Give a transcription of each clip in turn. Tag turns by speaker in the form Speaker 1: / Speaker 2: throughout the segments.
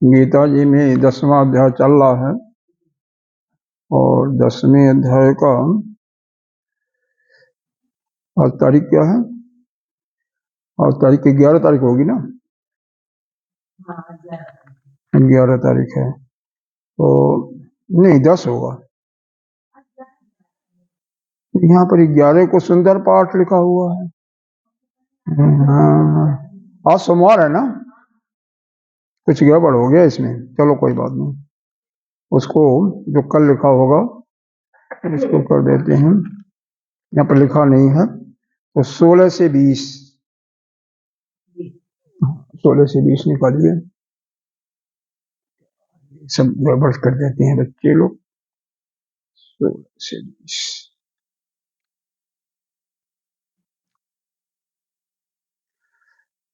Speaker 1: गीता जी में 10वां अध्याय चल रहा है और 10वें अध्याय का आज तारीख क्या है? आज तारीख की 11 तारीख होगी ना? 11 तारीख है तो नहीं 10 होगा। यहाँ पर 11 को सुंदर पाठ लिखा हुआ है। हाँ, आज सोमवार है ना, कुछ गड़बड़ हो गया इसमें। चलो कोई बात नहीं, उसको जो कल लिखा होगा उसको कर देते हैं। यहाँ पर लिखा नहीं है तो 16 से 20 निकालिए। सब गड़बड़ कर देते हैं बच्चे लोग। 16 से 20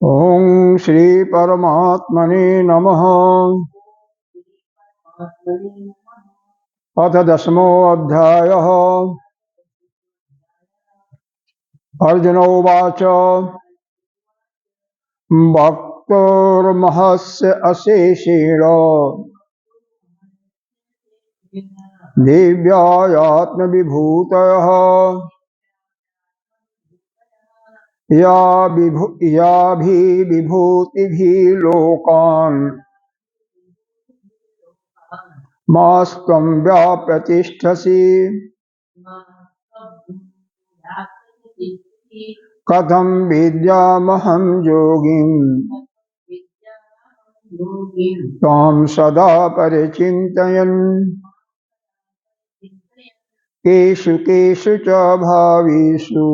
Speaker 1: ओम श्री परमात्मने नमः। अथ 10मो अध्यायः। अर्जुन उवाच भक्तोर्महस्य अशेषेण दिव्यात्मविभूतयः याभिर्विभूतिभिः लोकान् मास्त्वं व्याप्रतिष्ठसि कथं विद्यामहं योगिं त्वां सदा परिचिन्तयन् केषु केषु च भावेषु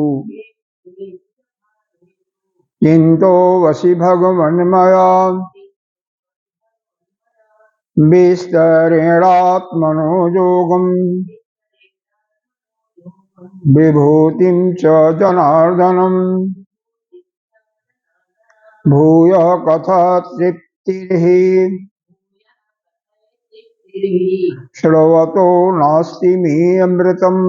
Speaker 1: चिन्तो वसि भगवन्मया विस्तरेणात्मनो योगम् विभूतिं च जनार्दनम् भूयः कथा तृप्तिः श्रवतो नास्ति मे अमृतम्।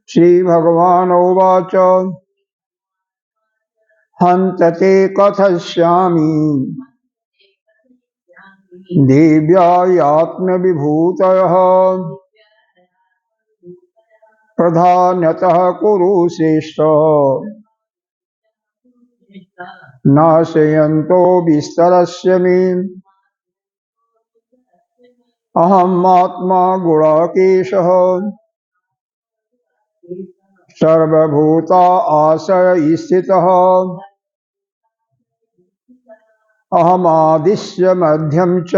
Speaker 1: श्रीभगवानुवाच हन्त ते कथयिष्यामि दिव्यात्मविभूतयः प्रधानतः कुरु श्रेष्ठ नाशयन्तो विस्तरस्य मे। अहमात्मा गुणाकेशः सर्वभूता आश्रय स्थितः अहमादिश्य मध्यम च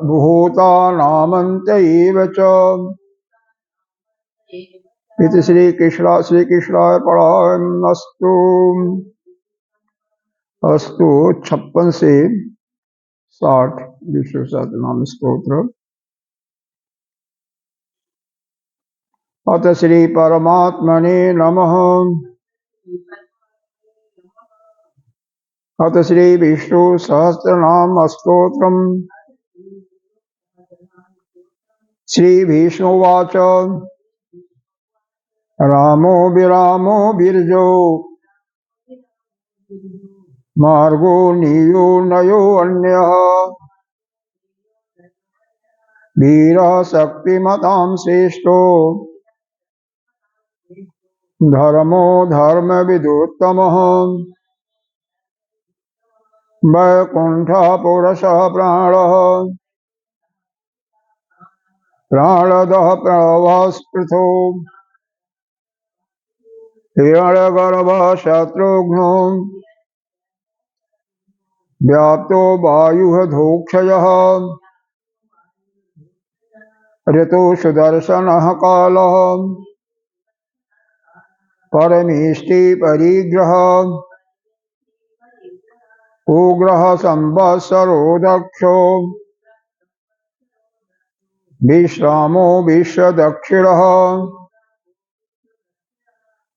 Speaker 1: भूतानामन्त एव च। इति श्रीकृष्णाय परमस्तु। अस्तु 56 से 60 विष्णु सहस्रनाम स्तोत्र। अथ श्री परमात्मने नमः। अथ श्री विष्णु सहस्रनाम स्तोत्रम्। श्री विष्णुवाच रामो विरामो विरजो मार्गो नीयो नयो अन्यः वीरः शक्तिमतां श्रेष्ठो धर्मो धर्मविदुत्तमः वैकुण्ठः पुरुषः प्राणः प्राणदः प्रणवः स्पृथो हिरण्यगर्भः शत्रुघ्नो व्याप्तो वायुः धूक्षयः ऋतु सुदर्शनः कालः परमेष्टि परिग्रह उग्रह संवत्सरो दक्षो विश्रामो विश्वदक्षिणः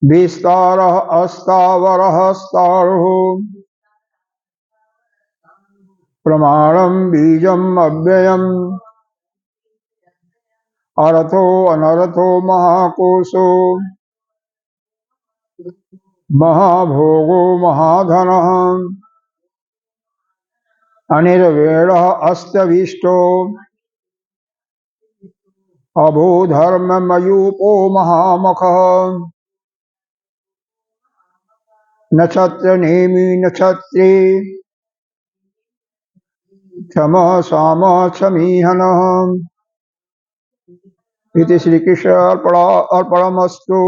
Speaker 1: विस्तारः अस्तावरः स्तारुः प्रमाणं बीजम् अव्ययम् अरथो अनरथो महाकोशो महाभोगो महाधनः अनिर्वेणः अस्तविष्टो अभूधर्ममयूपो महामखः नक्षत्रनेमि नक्षत्रे क्षम साम क्षमीहनः। इति श्रीकृष्ण अर्पणमस्तु।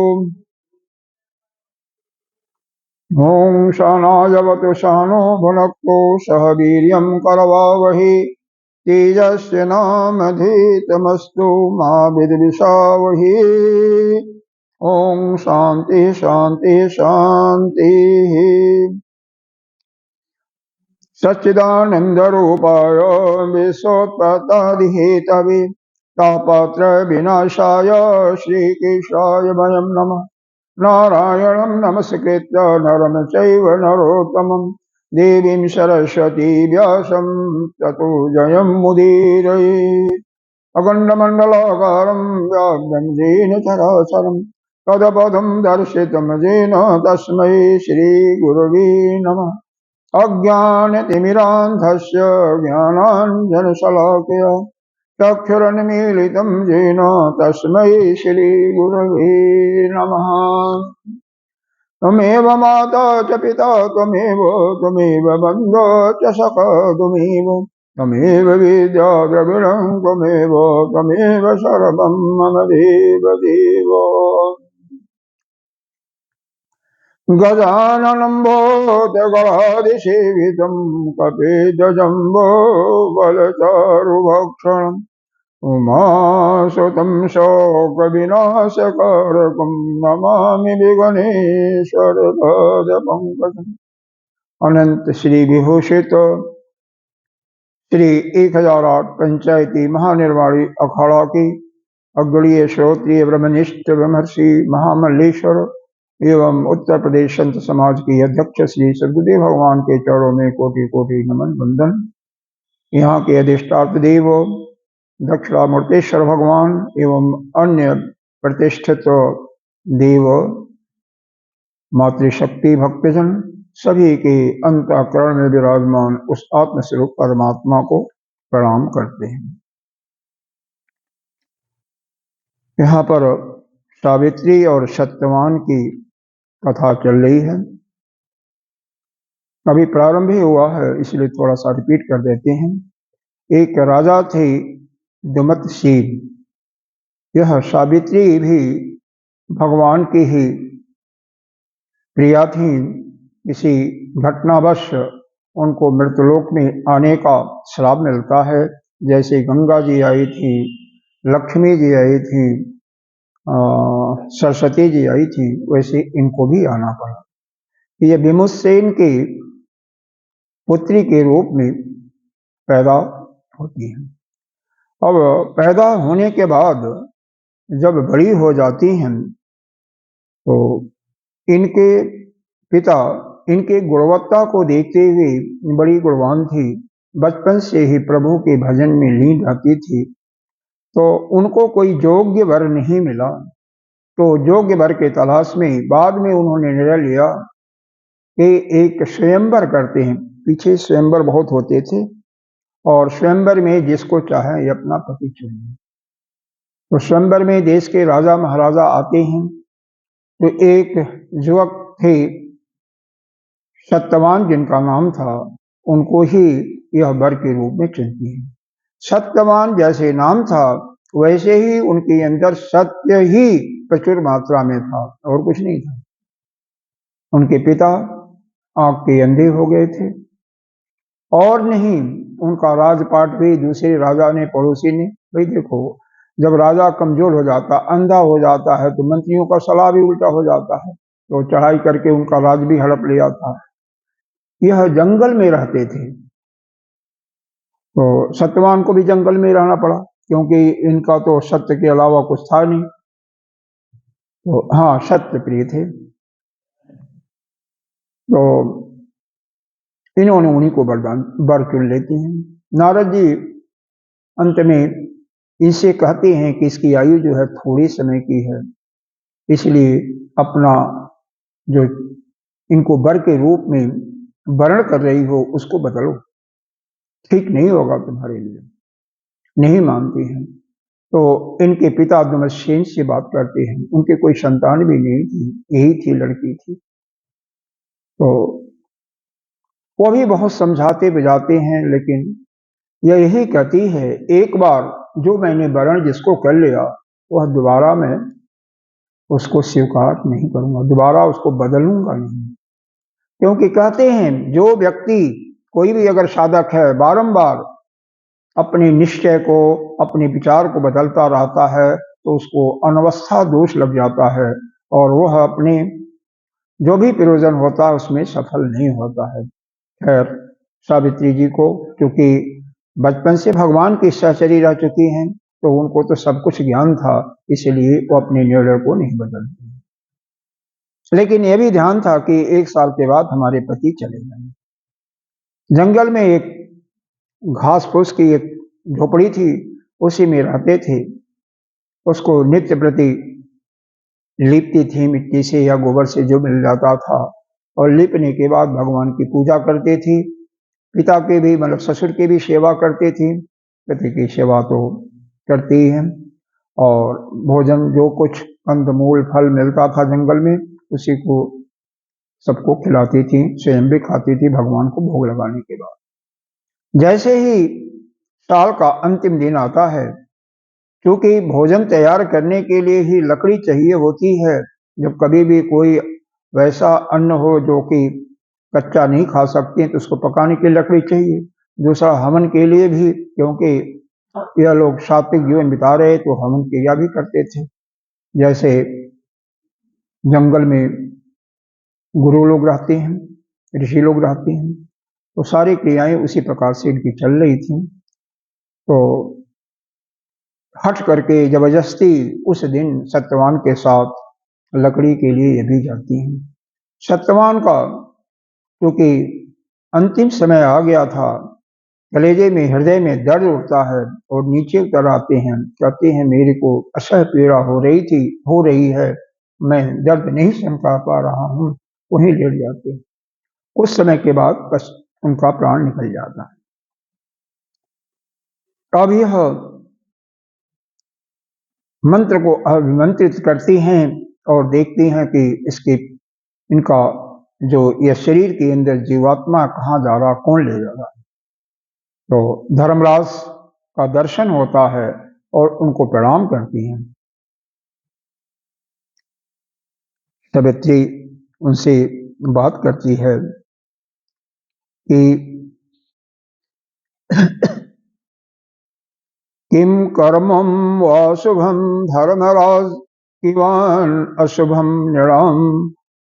Speaker 1: ओं सहनावतु सहनो भुनक्तु सह वीर्यं करवावहै तेजस्विनावधीतमस्तु मा विद्विषावहै। ओं शांति शांति शांति। सच्चिदानन्दरूपाय विश्वोत्पत्त्यादिहेतवे तापत्र विनाशाय श्रीकृष्णाय वयं नमः। नारायणं नमस्कृत्य नरं चैव नरोत्तमं देवीं सरस्वती व्यासं ततो जयमुदीरयेत्। अखण्डमण्डलाकारं व्याप्तं येन चराचरं तत्पदं दर्शितं येन तस्मै श्रीगुरवे नमः। अज्ञानतिमिरान्धस्य ज्ञानाञ्जनशलाकया चक्षुरुन्मीलितं येन तस्मै श्रीगुरवे नमः। त्वमेव माता च पिता त्वमेव बन्धो च सखा त्वमेव विद्या द्रविणं त्वमेव सर्वं मम देव। गजाननं भूतगणाधिसेवितं कपिध्वजम्बो बलचारुभक्षणम् उमासुतं शोकविनाशकारकं नमामि विघ्नेश्वरपादपङ्कजम्। अनंत श्री विभूषित श्री 1008 पंचायती महानिर्वाणी अखाड़ा की अग्रणीय श्रोत्रिय ब्रह्मनिष्ठ ब्रह्मर्षि महामल्लेश्वर एवं उत्तर प्रदेश संत समाज की अध्यक्ष श्री सद्गुरुदेव भगवान के चरणों में कोटि कोटि नमन वंदन। यहाँ के अधिष्ठात्र देव दक्षिणामूर्तेश्वर भगवान एवं अन्य प्रतिष्ठित देव मातृशक्ति भक्तजन सभी के अंतःकरण में विराजमान उस आत्मस्वरूप परमात्मा को प्रणाम करते हैं। यहाँ पर सावित्री और सत्यवान की कथा चल रही है। अभी प्रारंभ ही हुआ है इसलिए थोड़ा सा रिपीट कर देते हैं। एक राजा थे दुमतशील। यह सावित्री भी भगवान की ही प्रिया थी। किसी घटनावश उनको मृतलोक में आने का श्राप मिलता है। जैसे गंगा जी आई थी, लक्ष्मी जी आई थी, सरस्वती जी आई थी, वैसे इनको भी आना पड़ा। ये विमुसेन की पुत्री के रूप में पैदा होती है। अब पैदा होने के बाद जब बड़ी हो जाती हैं तो इनके पिता इनके गुणवत्ता को देखते हुए बड़ी गुणवान थी, बचपन से ही प्रभु के भजन में लीन रहती थी, तो उनको कोई योग्य वर नहीं मिला। तो योग्य वर के तलाश में बाद में उन्होंने निर्णय लिया कि एक स्वयंवर करते हैं। पीछे स्वयंवर बहुत होते थे और स्वयंवर में जिसको चाहे ये अपना पति चुने। तो स्वयंवर में देश के राजा महाराजा आते हैं। तो एक युवक थे सत्यवान जिनका नाम था, उनको ही यह वर के रूप में चुनती है। सत्यवान जैसे नाम था वैसे ही उनके अंदर सत्य ही प्रचुर मात्रा में था और कुछ नहीं था। उनके पिता आंख के अंधे हो गए थे और नहीं उनका राजपाट भी दूसरे राजा ने, पड़ोसी ने, भाई देखो जब राजा कमजोर हो जाता, अंधा हो जाता है तो मंत्रियों का सलाह भी उल्टा हो जाता है। तो चढ़ाई करके उनका राज भी हड़प लिया था। यह जंगल में रहते थे, तो सत्यवान को भी जंगल में रहना पड़ा, क्योंकि इनका तो सत्य के अलावा कुछ था नहीं। तो हाँ, सत्य प्रिय थे, तो इन्होंने उन्हीं को वर चुन लेती हैं। नारद जी अंत में इनसे कहते हैं कि इसकी आयु जो है थोड़े समय की है, इसलिए अपना जो इनको वर के रूप में वर्ण कर रही हो उसको बदलो, ठीक नहीं होगा तुम्हारे लिए। नहीं मानती हैं, तो इनके पिता दुमसेन से बात करते हैं। उनके कोई संतान भी नहीं थी, यही थी, लड़की थी। तो वो भी बहुत समझाते बुझाते हैं, लेकिन यह यही कहती है, एक बार जो मैंने वर्ण जिसको कर लिया वह दोबारा मैं उसको स्वीकार नहीं करूंगा, दोबारा उसको बदलूंगा नहीं। क्योंकि कहते हैं जो व्यक्ति, कोई भी अगर साधक है, बारंबार अपने निश्चय को, अपने विचार को बदलता रहता है, तो उसको अनवस्था दोष लग जाता है और वह अपने जो भी प्रयोजन होता है उसमें सफल नहीं होता है। खैर, सावित्री जी को क्योंकि बचपन से भगवान की सहचरी रह चुकी हैं, तो उनको तो सब कुछ ज्ञान था, इसलिए वो अपने निर्णय को नहीं बदलती। लेकिन यह भी ध्यान था कि 1 साल के बाद हमारे पति चले जाएंगे। जंगल में एक घास फूस की एक झोपड़ी थी, उसी में रहते थे। उसको नित्य प्रति लीपती थी मिट्टी से या गोबर से जो मिल जाता था, और लीपने के बाद भगवान की पूजा करते थी। पिता के भी, मतलब ससुर की भी सेवा करते थी। पति की सेवा तो करती ही हैं, और भोजन जो कुछ कंदमूल फल मिलता था जंगल में, उसी को सबको खिलाती थी, स्वयं भी खाती थी भगवान को भोग लगाने के बाद। जैसे ही साल का अंतिम दिन आता है, क्योंकि भोजन तैयार करने के लिए ही लकड़ी चाहिए होती है, जब कभी भी कोई वैसा अन्न हो जो कि कच्चा नहीं खा सकते तो उसको पकाने के लिए लकड़ी चाहिए। दूसरा, हवन के लिए भी, क्योंकि यह लोग सात्विक जीवन बिता रहे तो हवन क्रिया भी करते थे। जैसे जंगल में गुरु लोग रहते हैं, ऋषि लोग रहते हैं, तो सारी क्रियाएं उसी प्रकार से इनकी चल रही थी। तो हट करके जबरदस्ती उस दिन सत्यवान के साथ लकड़ी के लिए ये भी जाती हैं। सत्यवान का क्योंकि अंतिम समय आ गया था, कलेजे में, हृदय में दर्द उठता है और नीचे उतर आते हैं, कहते हैं मेरे को असह्य पीड़ा हो रही है, मैं दर्द नहीं सहन कर पा रहा हूँ, वहीं लेट जाते हैं। कुछ समय के बाद बस उनका प्राण निकल जाता है। अब यह मंत्र को अभिमंत्रित करती हैं और देखती हैं कि इनका जो यह शरीर के अंदर जीवात्मा कहाँ जा रहा, कौन ले जा रहा है। तो धर्मराज का दर्शन होता है और उनको प्रणाम करती हैं। सावित्री उनसे बात करती है कि किम कर्मं वा शुभं धर्मराज किवान अशुभम नृणाम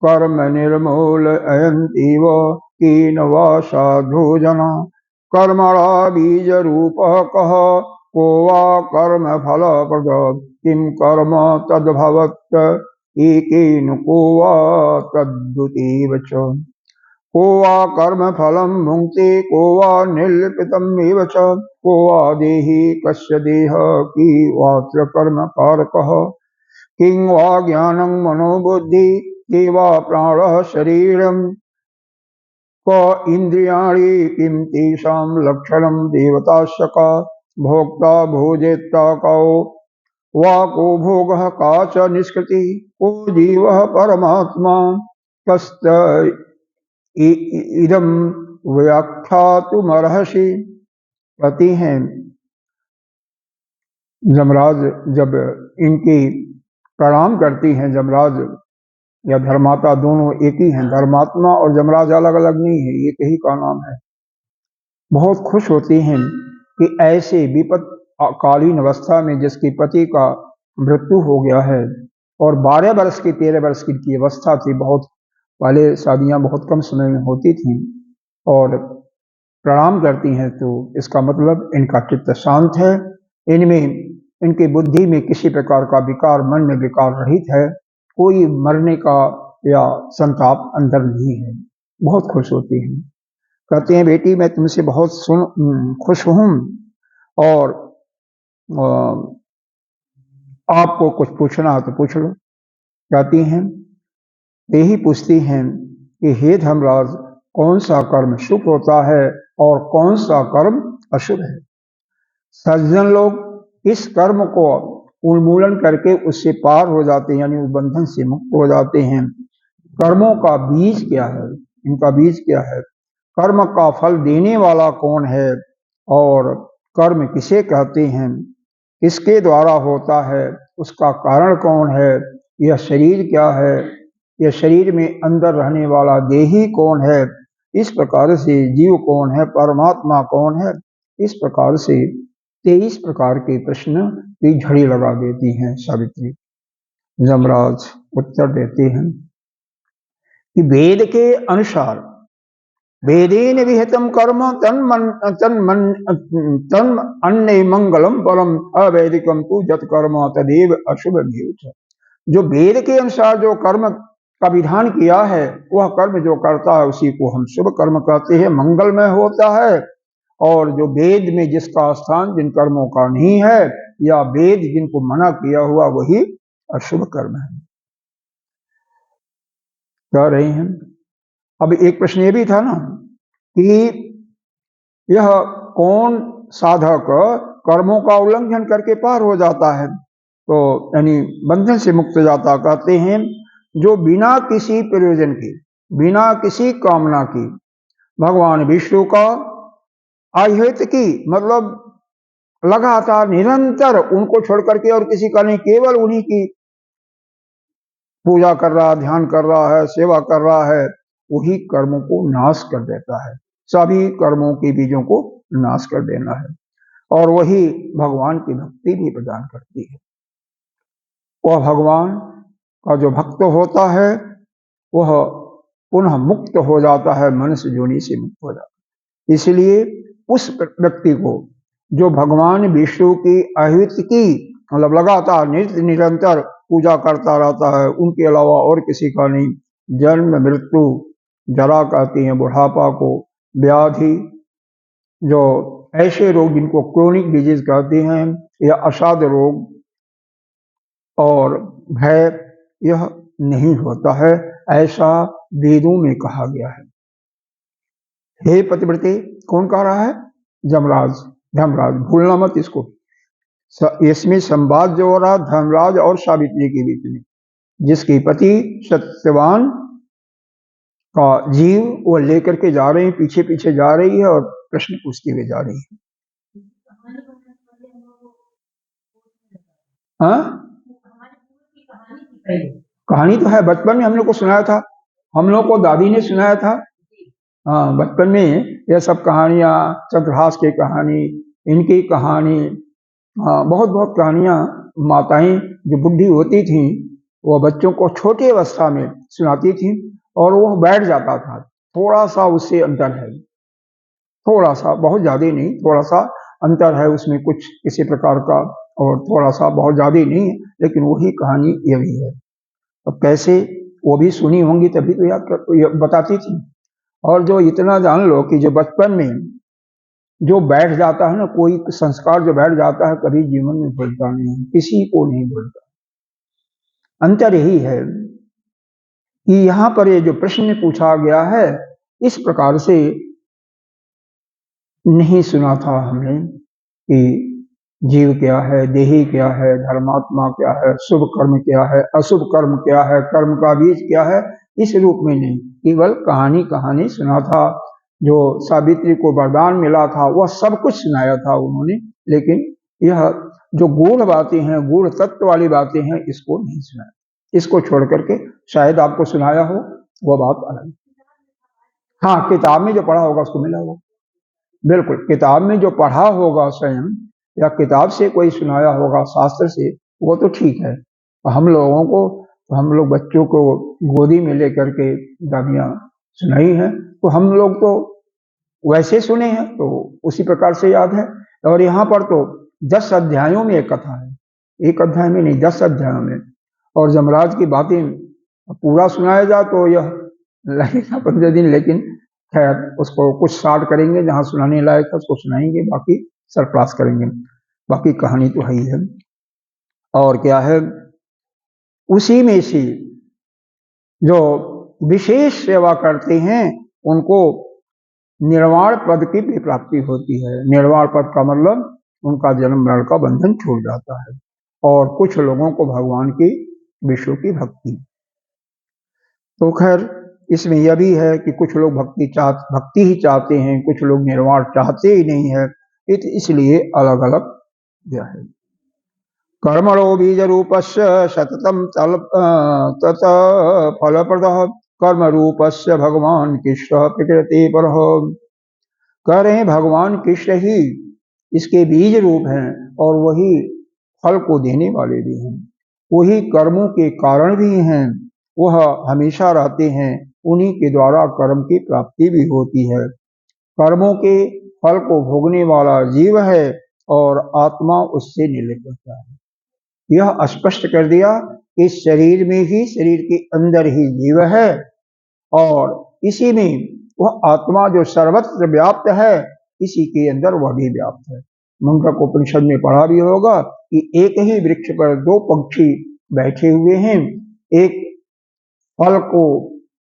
Speaker 1: कर्म निर्मूलयन्तीव कीन वा साधु जना कर्मणा बीज रूप कह को वा कर्म फल प्रद किम कर्म तद्भवत् एकेन को वा तद्दुतीव च को वा कर्म फलम भुंक्ते को वा निर्लिपितमेव च को वा देहि कस्य देह की वात्र कर्म कारकः किं वा ज्ञानं मनोबुद्धि के वा प्राणः शरीरं क इंद्रियाणि किं तेषां लक्षणं देवतास्य का भोक्ता भोजेत्ता कौ वा को भोगः का च निष्कृति को जीवः परमात्मा कस्त इदम व्याख्यातुमर्हसि। कहती हैं जमराज जब इनकी प्रणाम करती हैं, जमराज या धर्माता दोनों एक ही हैं, धर्मात्मा और जमराज अलग अलग नहीं है, एक ही का नाम है। बहुत खुश होती हैं कि ऐसे विपत्कालीन अवस्था में जिसके पति का मृत्यु हो गया है, और 12 वर्ष की 13 वर्ष की इनकी अवस्था थी। बहुत पहले शादियां बहुत कम समय में होती थी। और प्रणाम करती हैं तो इसका मतलब इनका चित्त शांत है, इनमें इनकी बुद्धि में किसी प्रकार का विकार, मन में विकार रहित है, कोई मरने का या संताप अंदर नहीं है, बहुत खुश होती हैं। कहते हैं बेटी मैं तुमसे बहुत खुश हूँ और आपको कुछ पूछना हो तो पूछ लो। कहती हैं, यही पूछती हैं कि हे धर्मराज कौन सा कर्म शुभ होता है और कौन सा कर्म अशुभ है। सज्जन लोग इस कर्म को उन्मूलन करके उससे पार हो जाते हैं, यानी उस बंधन से मुक्त हो जाते हैं। कर्मों का बीज क्या है, इनका बीज क्या है, कर्म का फल देने वाला कौन है और कर्म किसे कहते हैं, किसके द्वारा होता है, उसका कारण कौन है, यह शरीर क्या है, यह शरीर में अंदर रहने वाला देही कौन है, इस प्रकार से जीव कौन है, परमात्मा कौन है। इस प्रकार से 23 प्रकार के प्रश्न की झड़ी लगा देती हैं सावित्री। यमराज उत्तर देते हैं कि वेद के अनुसार वेदेन विहितम कर्म तन अन्य मंगलम परम अवैदिकम तु जत कर्म तदेव अशुभ। जो वेद के अनुसार जो कर्म का विधान किया है वह कर्म जो करता है उसी को हम शुभ कर्म कहते हैं, मंगलमय होता है। और जो वेद में जिसका स्थान जिन कर्मों का नहीं है या वेद जिनको मना किया हुआ वही अशुभ कर्म है, कह रहे हैं। अब एक प्रश्न ये भी था ना कि यह कौन साधक कर्मों का उल्लंघन करके पार हो जाता है, तो यानी बंधन से मुक्त हो जाता। कहते हैं जो बिना किसी प्रयोजन के, बिना किसी कामना की भगवान विष्णु का अहित की, मतलब लगातार निरंतर उनको छोड़ करके और किसी का नहीं, केवल उन्हीं की पूजा कर रहा, ध्यान कर रहा है, सेवा कर रहा है, वही कर्मों को नाश कर देता है। सभी कर्मों के बीजों को नाश कर देना है और वही भगवान की भक्ति भी प्रदान करती है। वह भगवान का जो भक्त होता है वह पुनः मुक्त हो जाता है, मनुष्य योनि से मुक्त हो जाता है। इसलिए उस व्यक्ति को जो भगवान विष्णु की अहित की, मतलब लगातार निरंतर पूजा करता रहता है, उनके अलावा और किसी का नहीं, जन्म मृत्यु जरा कहती हैं बुढ़ापा को, व्याधि, जो ऐसे रोग जिनको क्रोनिक डिजीज कहते हैं, या असाध्य रोग और भय, यह नहीं होता है, ऐसा वेदों में कहा गया है। हे पतिव्रते, कौन कह रहा है, जमराज, धर्मराज, भूलना मत इसको। इसमें संवाद जो हो रहा धर्मराज और सावित्री के बीच में, जिसकी पति सत्यवान का जीव वो लेकर के जा रहे हैं, पीछे पीछे जा रही है और प्रश्न पूछती हुए जा रही है। हाँ, कहानी तो है, बचपन में हम लोग को सुनाया था, हम लोग को दादी ने सुनाया था। हाँ, बचपन में यह सब कहानियां, चंद्रहास की कहानी, इनकी कहानी, बहुत बहुत कहानियां माताएं जो बुढ़ी होती थीं वो बच्चों को छोटी अवस्था में सुनाती थीं और वह बैठ जाता था। थोड़ा सा उससे अंतर है, थोड़ा सा, बहुत ज्यादा नहीं, थोड़ा सा अंतर है उसमें कुछ किसी प्रकार का, और थोड़ा सा, बहुत ज्यादा नहीं, लेकिन वही कहानी ये भी है। अब कैसे वो भी सुनी होंगी तभी तो याद बताती थी। और जो इतना जान लो कि जो बचपन में जो बैठ जाता है ना, कोई संस्कार जो बैठ जाता है कभी जीवन में भूलता नहीं, किसी को नहीं भूलता। अंतर यही है कि यहाँ पर ये जो प्रश्न पूछा गया है इस प्रकार से नहीं सुना था हमने कि जीव क्या है, देही क्या है, धर्मात्मा क्या है, शुभ कर्म क्या है, अशुभ कर्म क्या है, कर्म का बीज क्या है, इस रूप में नहीं, केवल कहानी कहानी सुना था। जो सावित्री को वरदान मिला था वह सब कुछ सुनाया था उन्होंने, लेकिन यह जो गूढ़ बातें हैं, गूढ़ तत्व वाली बातें हैं, इसको नहीं सुनाया। इसको छोड़ करके शायद आपको सुनाया हो, वह बात अलग। हाँ, किताब में जो पढ़ा होगा उसको मिला होगा, बिल्कुल, किताब में जो पढ़ा होगा स्वयं या किताब से कोई सुनाया होगा शास्त्र से, वो तो ठीक है, हम लोगों को, तो हम लोग बच्चों को गोदी में लेकर के गालियाँ सुनाई हैं, तो हम लोग तो वैसे सुने हैं, तो उसी प्रकार से याद है। और यहाँ पर तो 10 अध्यायों में एक कथा है, एक अध्याय में नहीं, 10 अध्यायों में। और जमराज की बातें पूरा सुनाया जाए तो यह लगेगा 15 दिन, लेकिन खैर उसको कुछ शार्ट करेंगे, जहाँ सुनाने लायक है उसको सुनाएंगे, बाकी सरप्रास करेंगे। बाकी कहानी तो है ही है। और क्या है, उसी में से जो विशेष सेवा करते हैं उनको निर्वाण पद की भी प्राप्ति होती है। निर्वाण पद का मतलब उनका जन्म मरण का बंधन छूट जाता है। और कुछ लोगों को भगवान की विष्णु की भक्ति। तो खैर इसमें यह भी है कि कुछ लोग भक्ति ही चाहते हैं, कुछ लोग निर्वाण चाहते ही नहीं है, इसलिए अलग अलग यह है। कर्मणो बीज रूपस्य सततम तत फलप्रदः कर्म रूपस्य भगवान कृष्ण प्रकृति पर। कह रहे हैं भगवान कृष्ण ही इसके बीज रूप हैं और वही फल को देने वाले भी हैं, वही कर्मों के कारण भी हैं, वह हमेशा रहते हैं, उन्हीं के द्वारा कर्म की प्राप्ति भी होती है। कर्मों के फल को भोगने वाला जीव है और आत्मा उससे निर्लिप्त होता है। यह स्पष्ट कर दिया कि शरीर में ही, शरीर के अंदर ही जीव है और इसी में वह आत्मा जो सर्वत्र व्याप्त है, इसी के अंदर वह भी व्याप्त है। मुंडक उपनिषद में पढ़ा भी होगा कि एक ही वृक्ष पर 2 पक्षी बैठे हुए हैं, एक फल को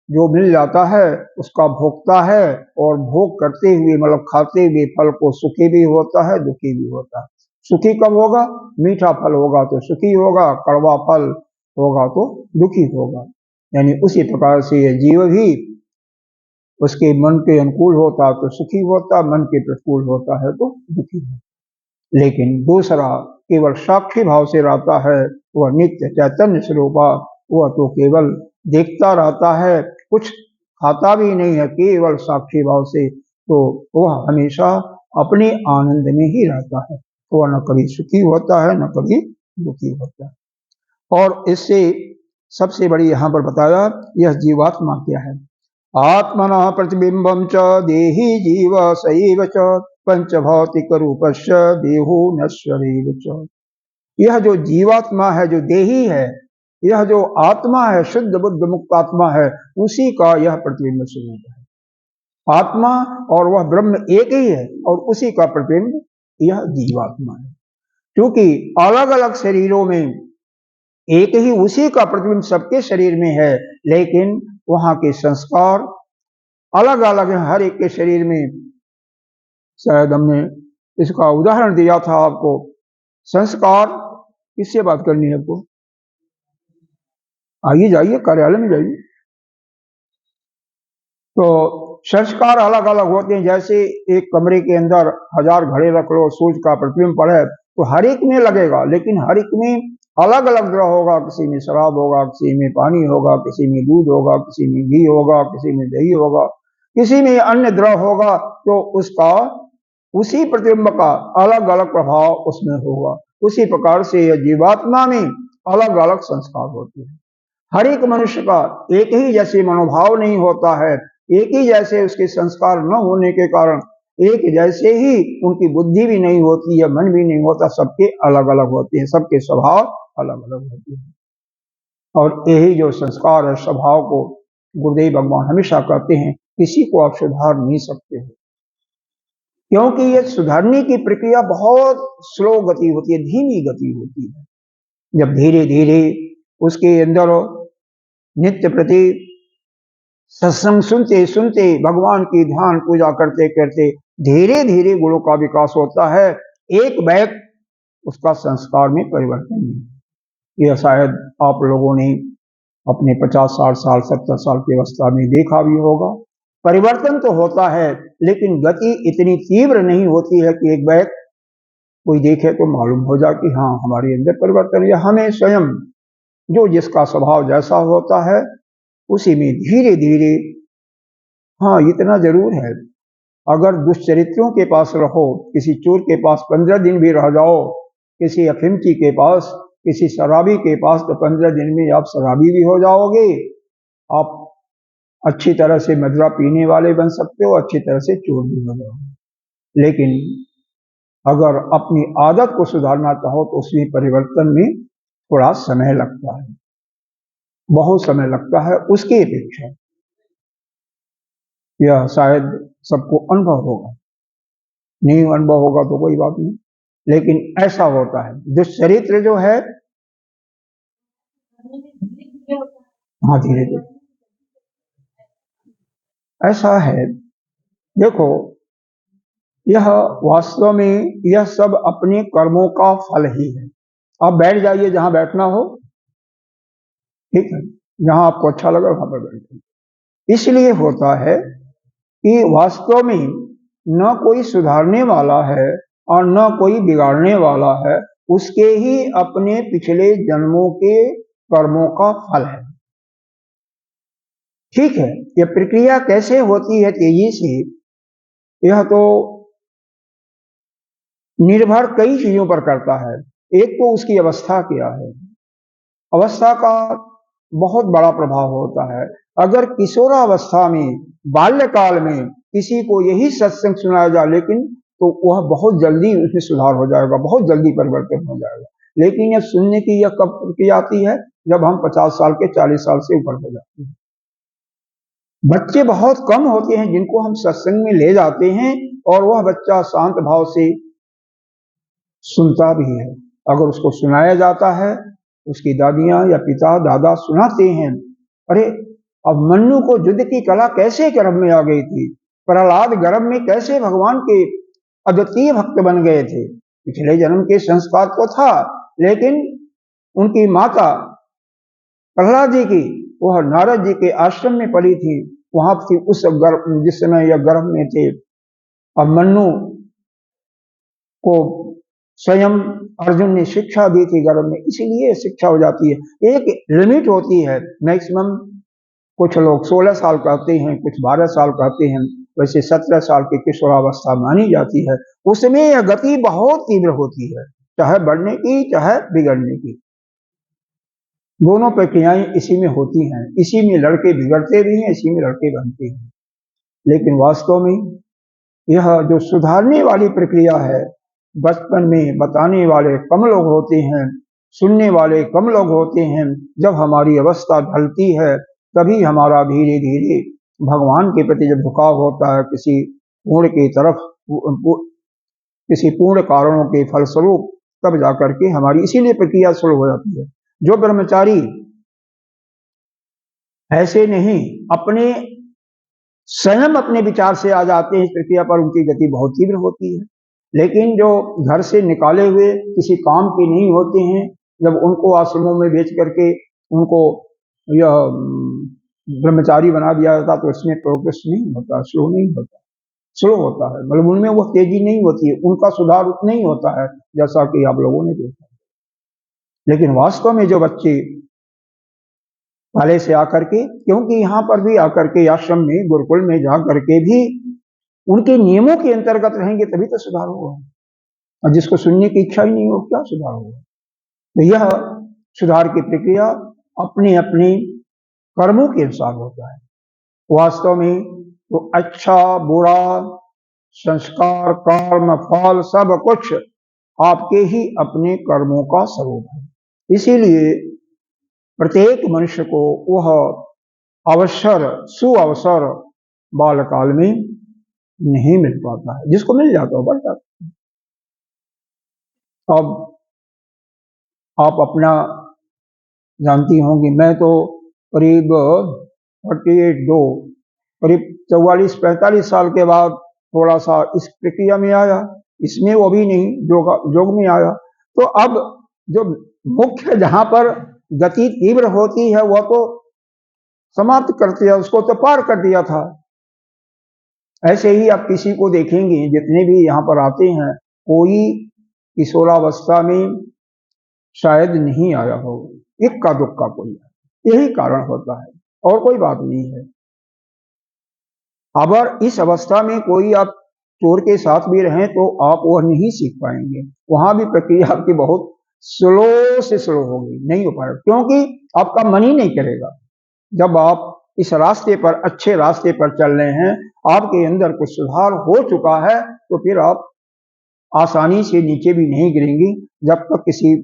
Speaker 1: जो मिल जाता है उसका भोगता है और भोग करते हुए मतलब खाते हुए फल को सुखी भी होता है, दुखी भी होता है। सुखी कब होगा? मीठा फल होगा तो सुखी होगा, कड़वा फल होगा तो दुखी होगा। यानी उसी प्रकार से यह जीव भी उसके मन के अनुकूल होता है तो सुखी होता, मन के प्रतिकूल होता है तो दुखी होता। लेकिन दूसरा केवल साक्षी भाव से रहता है, वह नित्य चैतन्य स्वरूपा, वह तो केवल देखता रहता है, कुछ खाता भी नहीं है, केवल साक्षी भाव से, तो वह हमेशा अपने आनंद में ही रहता है, वह न कभी सुखी होता है न कभी दुखी होता है। और इससे सबसे बड़ी यहाँ पर बताया यह जीवात्मा क्या है। आत्मना प्रतिबिंबम च देहि जीव सैव च पंच भौतिक रूपस्य देहो नश्वरेव च। यह जो जीवात्मा है, जो देही है, यह जो आत्मा है, शुद्ध बुद्ध मुक्त आत्मा है, उसी का यह प्रतिबिंब स्वरूप है। आत्मा और वह ब्रह्म एक ही है और उसी का प्रतिबिंब यह जीवात्मा है। क्योंकि अलग अलग शरीरों में एक ही उसी का प्रतिबिंब सबके शरीर में है, लेकिन वहां के संस्कार अलग अलग है हर एक के शरीर में। शायद हमने इसका उदाहरण दिया था आपको। संस्कार किससे बात करनी है आपको? आइए जाइए, कार्यालय में जाइए। तो संस्कार अलग अलग होते हैं। जैसे एक कमरे के अंदर 1000 घड़े रख लो, सूर्य का प्रतिबिंब पड़े तो हर एक में लगेगा, लेकिन हर एक में अलग अलग ग्रह होगा। किसी में शराब होगा, किसी में पानी होगा, किसी में दूध होगा, किसी में घी होगा, किसी में दही होगा, किसी में अन्य द्रव होगा, तो उसका उसी प्रतिबिंब का अलग अलग प्रभाव उसमें होगा। उसी प्रकार से यह जीवात्मा में अलग अलग संस्कार होते हैं। हर एक मनुष्य का एक ही जैसे मनोभाव नहीं होता है, एक ही जैसे उसके संस्कार न होने के कारण एक जैसे ही उनकी बुद्धि भी नहीं होती है, मन भी नहीं होता, सबके अलग अलग होते हैं, सबके स्वभाव अलग अलग होते हैं। और यही जो संस्कार है, स्वभाव को गुरुदेव भगवान हमेशा कहते हैं किसी को आप सुधार नहीं सकते हो, क्योंकि ये सुधारने की प्रक्रिया बहुत स्लो गति होती है, धीमी गति होती है। जब धीरे धीरे उसके अंदर नित्य प्रति सत्संग सुनते सुनते, भगवान की ध्यान पूजा करते करते धीरे धीरे गुणों का विकास होता है। एक बैग उसका संस्कार में परिवर्तन नहीं। यह शायद आप लोगों ने अपने 50, 60 साल, 70 साल की अवस्था में देखा भी होगा। परिवर्तन तो होता है, लेकिन गति इतनी तीव्र नहीं होती है कि एक बैग कोई देखे तो मालूम हो जाए कि हाँ हमारे अंदर परिवर्तन है। हमें स्वयं जो जिसका स्वभाव जैसा होता है उसी में धीरे धीरे, हाँ इतना जरूर है, अगर दुष्चरित्रों के पास रहो, किसी चोर के पास 15 दिन भी रह जाओ, किसी अफिमची के पास, किसी शराबी के पास तो 15 दिन में आप शराबी भी हो जाओगे, आप अच्छी तरह से मदिरा पीने वाले बन सकते हो, अच्छी तरह से चोर भी हो जाओगे। लेकिन अगर अपनी आदत को सुधारना चाहो तो उसमें परिवर्तन में थोड़ा समय लगता है, बहुत समय लगता है। उसकी अपेक्षा यह शायद सबको अनुभव होगा, नहीं अनुभव होगा तो कोई बात नहीं, लेकिन ऐसा होता है। दुष्चरित्र जो है, हाँ धीरे धीरे ऐसा है। देखो, यह वास्तव में यह सब अपने कर्मों का फल ही है। आप बैठ जाइए जहां बैठना हो, ठीक है, जहां आपको अच्छा लगे वहां पर बैठिए। इसलिए होता है कि वास्तव में न कोई सुधारने वाला है और न कोई बिगाड़ने वाला है, उसके ही अपने पिछले जन्मों के कर्मों का फल है। ठीक है, यह प्रक्रिया कैसे होती है तेजी से, यह तो निर्भर कई चीजों पर करता है। एक तो उसकी अवस्था क्या है, अवस्था का बहुत बड़ा प्रभाव होता है। अगर किशोरावस्था में, बाल्यकाल में किसी को यही सत्संग सुनाया जाए, लेकिन तो वह बहुत जल्दी उसमें सुधार हो जाएगा, बहुत जल्दी परिवर्तन हो जाएगा। लेकिन यह सुनने की यह कब प्रक्रिया आती है, जब हम 50 साल के, 40 साल से ऊपर हो जाते हैं। बच्चे बहुत कम होते हैं जिनको हम सत्संग में ले जाते हैं और वह बच्चा शांत भाव से सुनता भी है। अगर उसको सुनाया जाता है, उसकी दादियां या पिता दादा सुनाते हैं, अरे अब मन्नू को युद्ध की कला कैसे गर्भ में आ गई थी, प्रहलाद गर्भ में कैसे भगवान के अद्वितीय भक्त बन गए थे। पिछले जन्म के संस्कार तो था, लेकिन उनकी माता प्रहलाद जी की, वह नारद जी के आश्रम में पड़ी थी, वहां थी उस गर्भ, जिस समय यह गर्भ में थे। अब मन्नू को स्वयं अर्जुन ने शिक्षा दी थी गर्भ में, इसीलिए शिक्षा हो जाती है। एक लिमिट होती है, मैक्सिमम कुछ लोग 16 साल कहते हैं, कुछ 12 साल कहते हैं, वैसे 17 साल की किशोरावस्था मानी जाती है। उसमें यह गति बहुत तीव्र होती है, चाहे बढ़ने की चाहे बिगड़ने की, दोनों प्रक्रियाएं इसी में होती हैं। इसी में लड़के बिगड़ते भी हैं, इसी में लड़के बनते हैं। लेकिन वास्तव में यह जो सुधारने वाली प्रक्रिया है, बचपन में बताने वाले कम लोग होते हैं, सुनने वाले कम लोग होते हैं। जब हमारी अवस्था ढलती है, तभी हमारा धीरे धीरे भगवान के प्रति जब झुकाव होता है, किसी पूर्ण की तरफ, किसी पूर्ण कारणों के फलस्वरूप, तब जाकर के हमारी इसीलिए प्रक्रिया शुरू हो जाती है। जो ब्रह्मचारी ऐसे नहीं, अपने स्वयं अपने विचार से आ जाते हैं इस प्रक्रिया पर, उनकी गति बहुत तीव्र होती है। लेकिन जो घर से निकाले हुए किसी काम के नहीं होते हैं, जब उनको आश्रमों में बेच करके उनको यह ब्रह्मचारी बना दिया जाता, तो इसमें प्रोग्रेस नहीं होता, स्लो नहीं होता, स्लो होता है। मतलब उनमें वो तेजी नहीं होती है, उनका सुधार उतना ही होता है जैसा कि आप लोगों ने देखा। लेकिन वास्तव में जो बच्चे पहले से आकर के, क्योंकि यहाँ पर भी आकर के आश्रम में, गुरुकुल में जा करके भी उनके नियमों के अंतर्गत रहेंगे, तभी तो सुधार होगा। और जिसको सुनने की इच्छा ही नहीं हो, क्या सुधार होगा। तो यह सुधार की प्रक्रिया अपने अपने कर्मों के अनुसार होता है। वास्तव में तो अच्छा बुरा संस्कार, कर्म, फल सब कुछ आपके ही अपने कर्मों का स्वरूप है। इसीलिए प्रत्येक मनुष्य को वह अवसर, सुअवसर बालकाल में नहीं मिल पाता है, जिसको मिल जाता है बढ़ जाता है। अब आप अपना जानती होंगी, मैं तो करीब 48 दो करीब 44-45 साल के बाद थोड़ा सा इस प्रक्रिया में आया, इसमें वो भी नहीं, योग में आया। तो अब जो मुख्य जहां पर गति तीव्र होती है, वह तो समाप्त कर दिया, उसको तो पार कर दिया था। ऐसे ही आप किसी को देखेंगे, जितने भी यहाँ पर आते हैं, कोई किशोरावस्था में शायद नहीं आया हो, इक्का दुक्का कोई है। यही कारण होता है, और कोई बात नहीं है। अगर इस अवस्था में कोई आप चोर के साथ भी रहें, तो आप वह नहीं सीख पाएंगे, वहां भी प्रक्रिया आपकी बहुत स्लो से स्लो होगी, नहीं हो पाएगा, क्योंकि आपका मन ही नहीं करेगा। जब आप इस रास्ते पर, अच्छे रास्ते पर चल रहे हैं, आपके अंदर कुछ सुधार हो चुका है, तो फिर आप आसानी से नीचे भी नहीं गिरेंगी जब तक किसी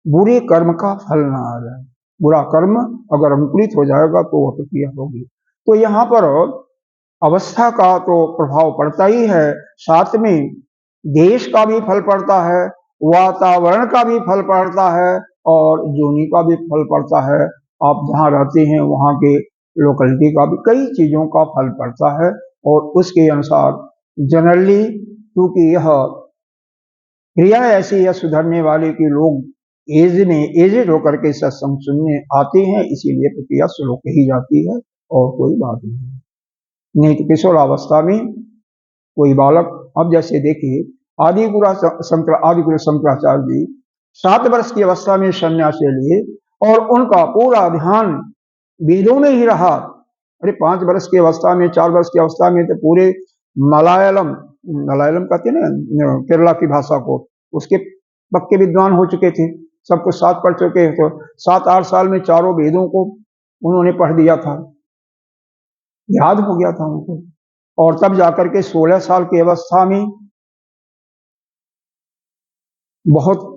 Speaker 1: बुरे कर्म का फल ना आ जाए। बुरा कर्म अगर अंकुरित हो जाएगा तो वह प्रक्रिया होगी। तो यहाँ पर अवस्था का तो प्रभाव पड़ता ही है, साथ में देश का भी फल पड़ता है, वातावरण का भी फल पड़ता है, और जोनि का भी फल पड़ता है। आप जहाँ रहते हैं वहाँ के लोकेलिटी का भी, कई चीजों का फल पड़ता है। और उसके अनुसार जनरली, क्योंकि यह क्रिया ऐसी है सुधरने वाले कि लोग एजेड होकर के सत्संग सुनने आते हैं, इसीलिए प्रक्रिया स्लो कही जाती है, और कोई बात नहीं तो किशोरावस्था में कोई बालक, अब जैसे देखिए आदि गुरु शंकराचार्य जी 7 वर्ष की अवस्था में संन्यास ले लिए, और उनका पूरा ध्यान वेदों में ही रहा। अरे 5 वर्ष की अवस्था में, 4 वर्ष की अवस्था में तो पूरे मलयालम मलयालम कहते हैं ना, केरला की भाषा को, उसके पक्के विद्वान हो चुके थे, सब कुछ साथ पढ़ चुके थे। 7-8 साल में चारों वेदों को उन्होंने पढ़ दिया था, याद हो गया था उनको। और तब जाकर के 16 साल की अवस्था में बहुत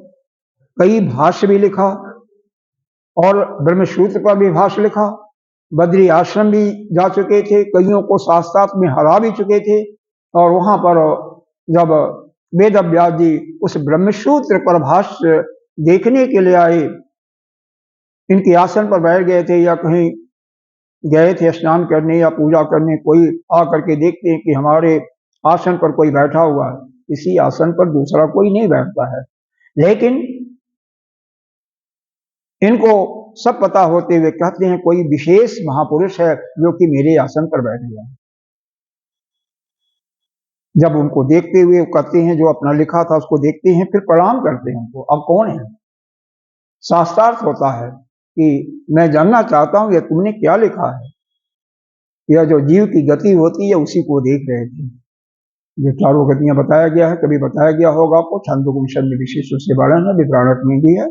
Speaker 1: कई भाष्य भी लिखा, और ब्रह्मसूत्र पर भी भाष्य लिखा। बद्री आश्रम भी जा चुके थे, कईयों को शास्त्रार्थ में हरा भी चुके थे। और वहां पर जब वेद व्यास जी उस ब्रह्मसूत्र पर भाष्य देखने के लिए आए, इनके आसन पर बैठ गए थे, या कहीं गए थे स्नान करने या पूजा करने, कोई आकर के देखते हैं कि हमारे आसन पर कोई बैठा हुआ है, इसी आसन पर दूसरा कोई नहीं बैठता है। लेकिन इनको सब पता होते हुए कहते हैं कोई विशेष महापुरुष है जो कि मेरे आसन पर बैठ गया। जब उनको देखते हुए कहते हैं, जो अपना लिखा था उसको देखते हैं, फिर प्रणाम करते हैं उनको, अब कौन है। शास्त्रार्थ होता है कि मैं जानना चाहता हूं, यह तुमने क्या लिखा है। यह जो जीव की गति होती है उसी को देख रहे थे। ये चारों गतियां बताया गया है, कभी बताया गया होगा आपको, छांदोग्योपनिषद में विशेष रूप से वर्णन है, विवरण में भी है।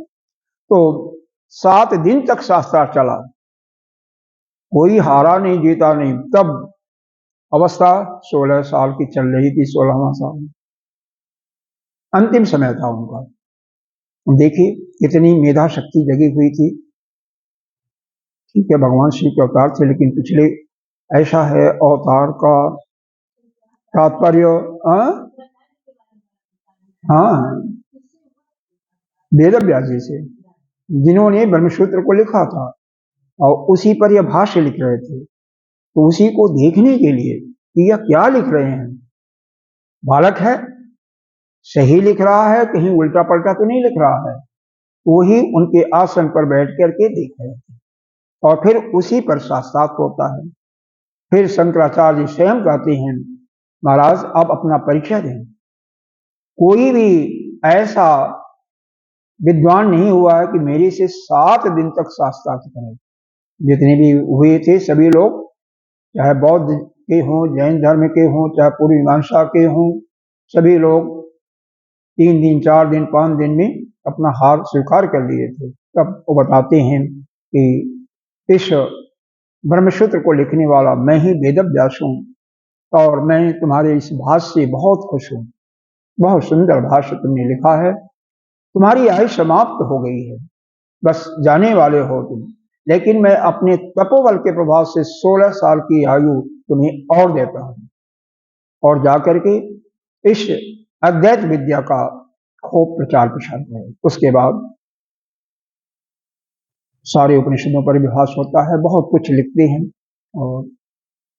Speaker 1: तो 7 दिन तक शास्त्रार्थ चला, कोई हारा नहीं, जीता नहीं। तब अवस्था 16 साल की चल रही थी, 16वां साल, अंतिम समय था उनका। देखिए कितनी मेधा शक्ति जगी हुई थी। ठीक है, भगवान शिव के अवतार थे, लेकिन पिछले ऐसा है अवतार का तात्पर्य। हाँ, वेद व्यास जी से, जिन्होंने ब्रह्मसूत्र को लिखा था, और उसी पर यह भाष्य लिख रहे थे। तो उसी को देखने के लिए कि यह क्या लिख रहे हैं, बालक है, सही लिख रहा है, कहीं उल्टा पलटा तो नहीं लिख रहा है, वो ही उनके आसन पर बैठ करके देख रहे थे, और फिर उसी पर शास्त्रार्थ होता है। फिर शंकराचार्य जी स्वयं कहते हैं, महाराज आप अपना परिचय दें। कोई भी ऐसा विद्वान नहीं हुआ है कि मेरे से 7 दिन तक शास्त्रार्थ करे। जितने भी हुए थे सभी लोग, चाहे बौद्ध के हों, जैन धर्म के हों, चाहे पूर्व मीमांसा के हों, सभी लोग 3 दिन, 4 दिन, 5 दिन में अपना हार स्वीकार कर लिए थे। तब वो बताते हैं कि इस ब्रह्मसूत्र को लिखने वाला मैं ही वेद व्यास हूँ, और मैं तुम्हारे इस भाष्य से बहुत खुश हूँ। बहुत सुंदर भाष्य तुमने लिखा है, तुम्हारी आयु समाप्त हो गई है, बस जाने वाले हो तुम। लेकिन मैं अपने तपोबल के प्रभाव से 16 साल की आयु तुम्हें और देता हूं, और जाकर के इस अद्वैत विद्या का खूब प्रचार प्रसार करें। उसके बाद सारे उपनिषदों पर भी भाष्य होता है, बहुत कुछ लिखते हैं, और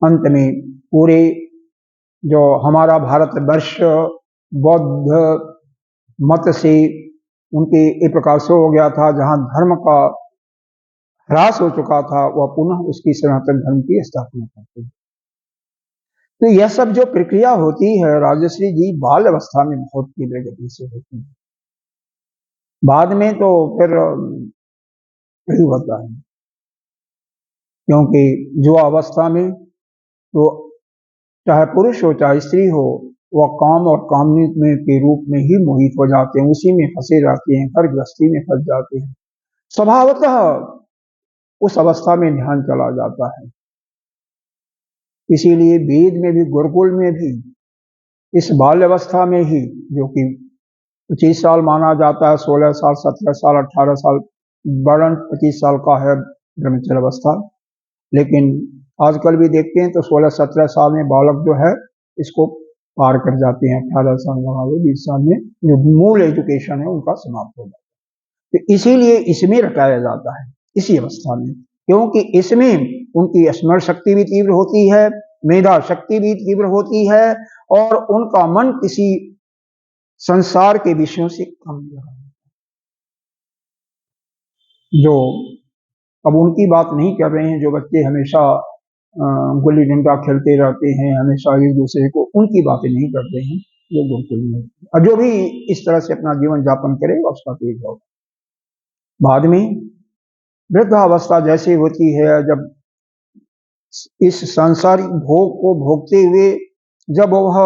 Speaker 1: अंत में पूरे जो हमारा भारतवर्ष बौद्ध मत से उनके एक प्रकार से हो गया था, जहां धर्म का ह्रास हो चुका था, वह पुनः उसकी सनातन धर्म की स्थापना करते हैं। तो यह सब जो प्रक्रिया होती है राजश्री जी, बाल अवस्था में बहुत तीव्र गति से होती है, बाद में तो फिर वही होता है, क्योंकि जो अवस्था में तो चाहे पुरुष हो चाहे स्त्री हो, वह काम और कामनी में के रूप में ही मोहित हो जाते हैं, उसी में फंसे रहते हैं, घर गृहस्थी में फंस जाते हैं। स्वभावतः उस अवस्था में ध्यान चला जाता है। इसीलिए वेद में भी, गुरुकुल में भी इस बाल्यावस्था में ही, जो कि 25 साल माना जाता है, 16 साल, 17 साल, 18 साल, वर्णन 25 साल का है ब्रह्मचर्य अवस्था, लेकिन आजकल भी देखते हैं तो 16-17 साल में बालक जो है इसको पार कर जाते हैं, 18 साल, 20 साल में जो मूल एजुकेशन है उनका समाप्त हो जाता है। तो इसीलिए इसमें रटाया जाता है, इसी अवस्था में, क्योंकि इसमें उनकी स्मरण शक्ति भी तीव्र होती है, मेधा शक्ति भी तीव्र होती है, और उनका मन किसी संसार के विषयों से कम नहीं, जो अब उनकी बात नहीं कर रहे हैं, जो बच्चे हमेशा गुल्ली डंडा खेलते रहते हैं, हमेशा एक दूसरे को, उनकी बातें नहीं करते हैं जो गुरुकुल में, और जो भी इस तरह से अपना जीवन यापन करेगा उसका तेज होगा। बाद में वृद्धावस्था जैसे होती है, जब इस सांसारिक भोग को भोगते हुए जब वह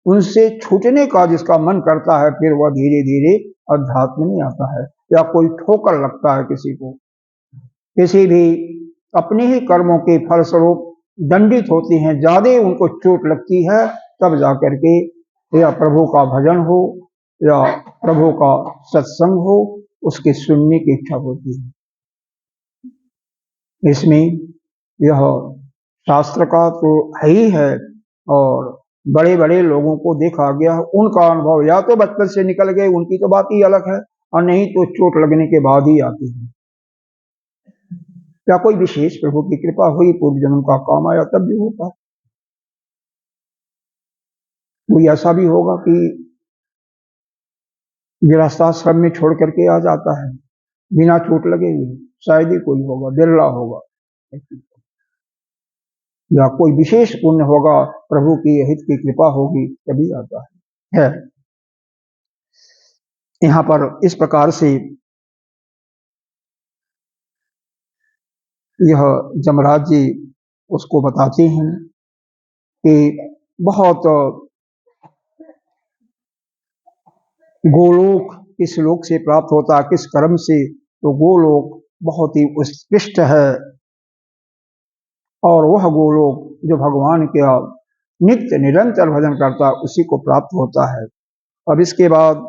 Speaker 1: उनसे छूटने का जिसका मन करता है, फिर वह धीरे धीरे अध्यात्म में आता है, या कोई ठोकर लगता है किसी को, किसी भी अपने ही कर्मों के फलस्वरूप दंडित होते हैं, ज्यादा उनको चोट लगती है, तब जाकर के या प्रभु का भजन हो या प्रभु का सत्संग हो, उसके सुनने की इच्छा होती है। इसमें यह शास्त्र का तो है ही है, और बड़े बड़े लोगों को देखा गया, उनका अनुभव या तो बचपन से निकल गए, उनकी तो बात ही अलग है, और नहीं तो चोट लगने के बाद ही आती है, या कोई विशेष प्रभु की कृपा हुई, पूर्व जन्म का काम आया, तब भी होता है। कोई ऐसा भी होगा कि गृहस्थाश्रम में छोड़ करके आ जाता है बिना चोट लगे हुए, शायद ही कोई होगा, बिरला होगा, या कोई विशेष पुण्य होगा, प्रभु की हित की कृपा होगी, तभी आता है। यहाँ पर इस प्रकार से यह जमराज जी उसको बताते हैं कि बहुत गोलोक किस लोक से प्राप्त होता है, किस कर्म से, तो गोलोक बहुत ही उत्कृष्ट है, और वह गोलोक जो भगवान के नित्य निरंतर भजन करता है उसी को प्राप्त होता है। अब इसके बाद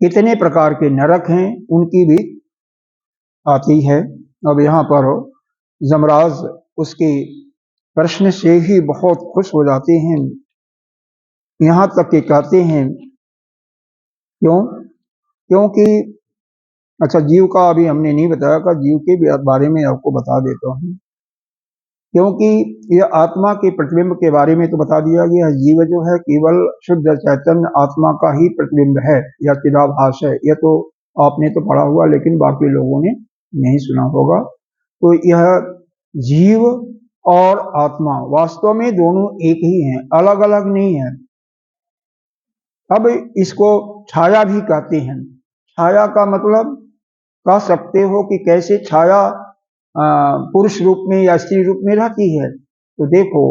Speaker 1: कितने प्रकार के नरक हैं उनकी भी आती है। अब यहाँ पर जमराज उसके प्रश्न से ही बहुत खुश हो जाते हैं, यहाँ तक कि कहते हैं, क्योंकि अच्छा, जीव का अभी हमने नहीं बताया, का जीव के बारे में आपको बता देता हूँ, क्योंकि यह आत्मा के प्रतिबिंब के बारे में तो बता दिया गया, जीव जो है केवल शुद्ध चैतन्य आत्मा का ही प्रतिबिंब है, या चिदाभास है, यह तो आपने तो पढ़ा हुआ, लेकिन बाकी लोगों ने नहीं सुना होगा। तो यह जीव और आत्मा वास्तव में दोनों एक ही हैं, अलग अलग नहीं है। अब इसको छाया भी कहते हैं। छाया का मतलब कह सकते हो कि कैसे छाया पुरुष रूप में या स्त्री रूप में रहती है। तो देखो,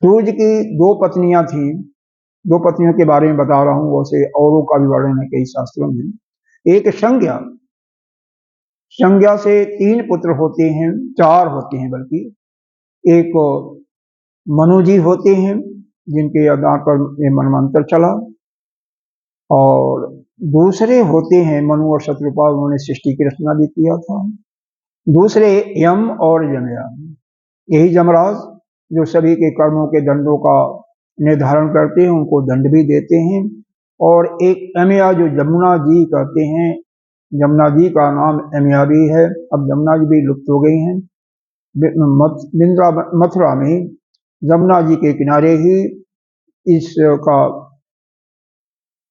Speaker 1: सूर्य की दो पत्नियां थी, दो पत्नियों के बारे में बता रहा हूं, वैसे औरों का भी वर्णन है कई शास्त्रों में। एक संज्ञा, संज्ञा से 3 पुत्र होते हैं, 4 होते हैं बल्कि। एक मनुजी होते हैं जिनके आधार पर ये मनवंतर चला, और दूसरे होते हैं मनु और शत्रुपाल, उन्होंने सृष्टि की रचना भी किया था। दूसरे यम और यमयान, यही जमराज जो सभी के कर्मों के दंडों का निर्धारण करते हैं, उनको दंड भी देते हैं। और एक यमया जो जमुना जी कहते हैं, जमुना जी का नाम यमया भी है। अब जमुना जी भी लुप्त हो गई हैं। मथुरा में जमुना जी के किनारे ही इसका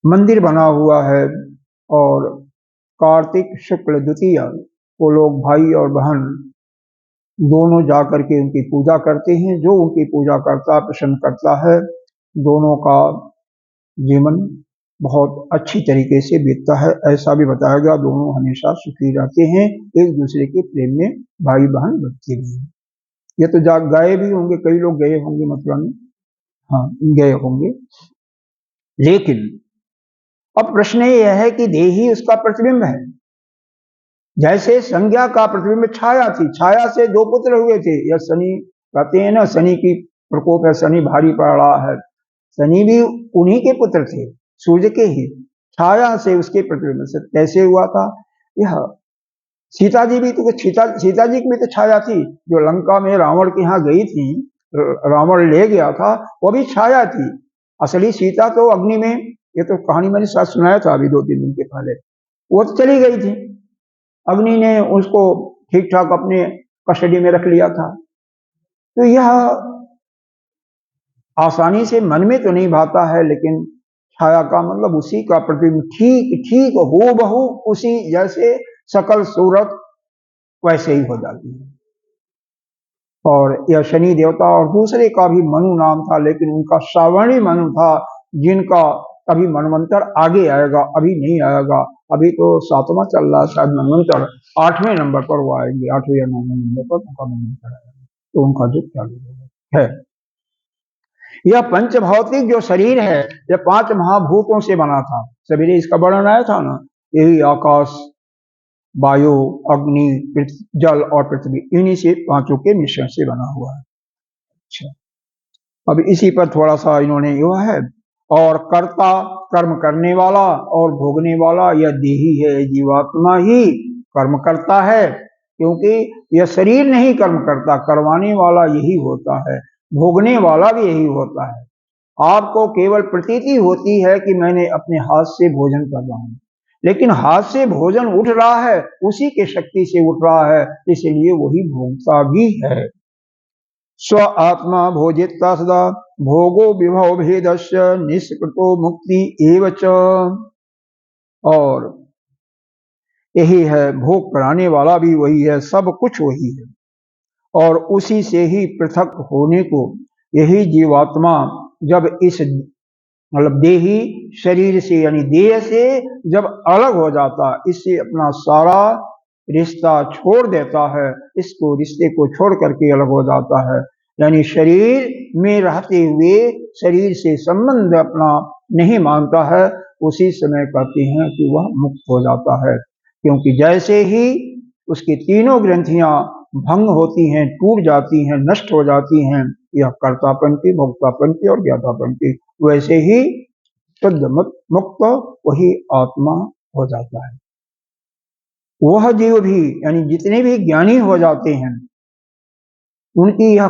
Speaker 1: मंदिर बना हुआ है, और कार्तिक शुक्ल द्वितीया को लोग भाई और बहन दोनों जाकर के उनकी पूजा करते हैं। जो उनकी पूजा करता, प्रसन्न करता है, दोनों का जीवन बहुत अच्छी तरीके से बीतता है, ऐसा भी बताया गया। दोनों हमेशा सुखी रहते हैं, एक दूसरे के प्रेम में भाई बहन बनते भी हैं। ये तो जा गए भी होंगे, कई लोग गए होंगे मथुरा में, हाँ गए होंगे। लेकिन अब प्रश्न यह है कि देही उसका प्रतिबिंब है। जैसे संज्ञा का प्रतिबिंब छाया थी, छाया से दो पुत्र हुए थे, या शनि कहते हैं ना, शनि की प्रकोप है, शनि भारी पड़ रहा है, शनि भी उन्हीं के पुत्र थे, सूर्य के ही, छाया से उसके प्रतिबिंब से कैसे हुआ था यह। सीता जी भी तो, सीता जी की भी तो छाया थी, जो लंका में रावण के यहाँ गई थी, रावण ले गया था, वो भी छाया थी। असली सीता तो अग्नि में, ये तो कहानी मैंने साथ सुनाया था अभी 2-3 दिन के पहले, वो तो चली गई थी, अग्नि ने उसको ठीक ठाक अपने कस्टडी में रख लिया था। तो यह आसानी से मन में तो नहीं भाता है, लेकिन छाया का मतलब उसी का प्रतिबिंब, ठीक ठीक हो बहू उसी जैसे सकल सूरत वैसे ही हो जाती है। और यह शनि देवता, और दूसरे का भी मनु नाम था, लेकिन उनका सावर्णी मनु था, जिनका अभी मनवंतर आगे आएगा, अभी नहीं आएगा, अभी तो 7वां चल रहा है शायद मनवंतर, 8वें नंबर पर वो आएंगे, 8वें या 9वें नंबर पर उनका मनवंतर आएगा, तो उनका जो चालू है। यह पंच भौतिक जो शरीर है, यह 5 महाभूतों से बना था, सवेरे इसका वर्णन आया था ना, यही आकाश, वायु, अग्नि, जल और पृथ्वी, इन्हीं से 5 के मिश्रण से बना हुआ है। अच्छा, अब इसी पर थोड़ा सा इन्होंने युवा है, और कर्ता कर्म करने वाला और भोगने वाला यह देही है, जीवात्मा ही कर्म करता है, क्योंकि यह शरीर नहीं कर्म करता, करवाने वाला यही होता है, भोगने वाला भी यही होता है। आपको केवल प्रतीति होती है कि मैंने अपने हाथ से भोजन कर रहा हूं, लेकिन हाथ से भोजन उठ रहा है, उसी के शक्ति से उठ रहा है, इसलिए वही भोगता भी है। स्व आत्मा भोजिता सदा भोगो विभव भेदस्य निष्कृतो मुक्ति एवच। और यही है, भोग कराने वाला भी वही है, सब कुछ वही है, और उसी से ही पृथक होने को यही जीवात्मा जब इस मतलब देही शरीर से यानी देह से जब अलग हो जाता, इससे अपना सारा रिश्ता छोड़ देता है, इसको रिश्ते को छोड़ करके अलग हो जाता है, यानी शरीर में रहते हुए शरीर से संबंध अपना नहीं मानता है, उसी समय कहते हैं कि वह मुक्त हो जाता है। क्योंकि जैसे ही उसकी तीनों ग्रंथियां भंग होती हैं, टूट जाती हैं, नष्ट हो जाती हैं, यह कर्तापन की, भोक्तापन की और ज्ञातापन की, वैसे ही शुद्ध मुक्त वही आत्मा हो जाता है। वह जीव भी यानी जितने भी ज्ञानी हो जाते हैं, उनकी यह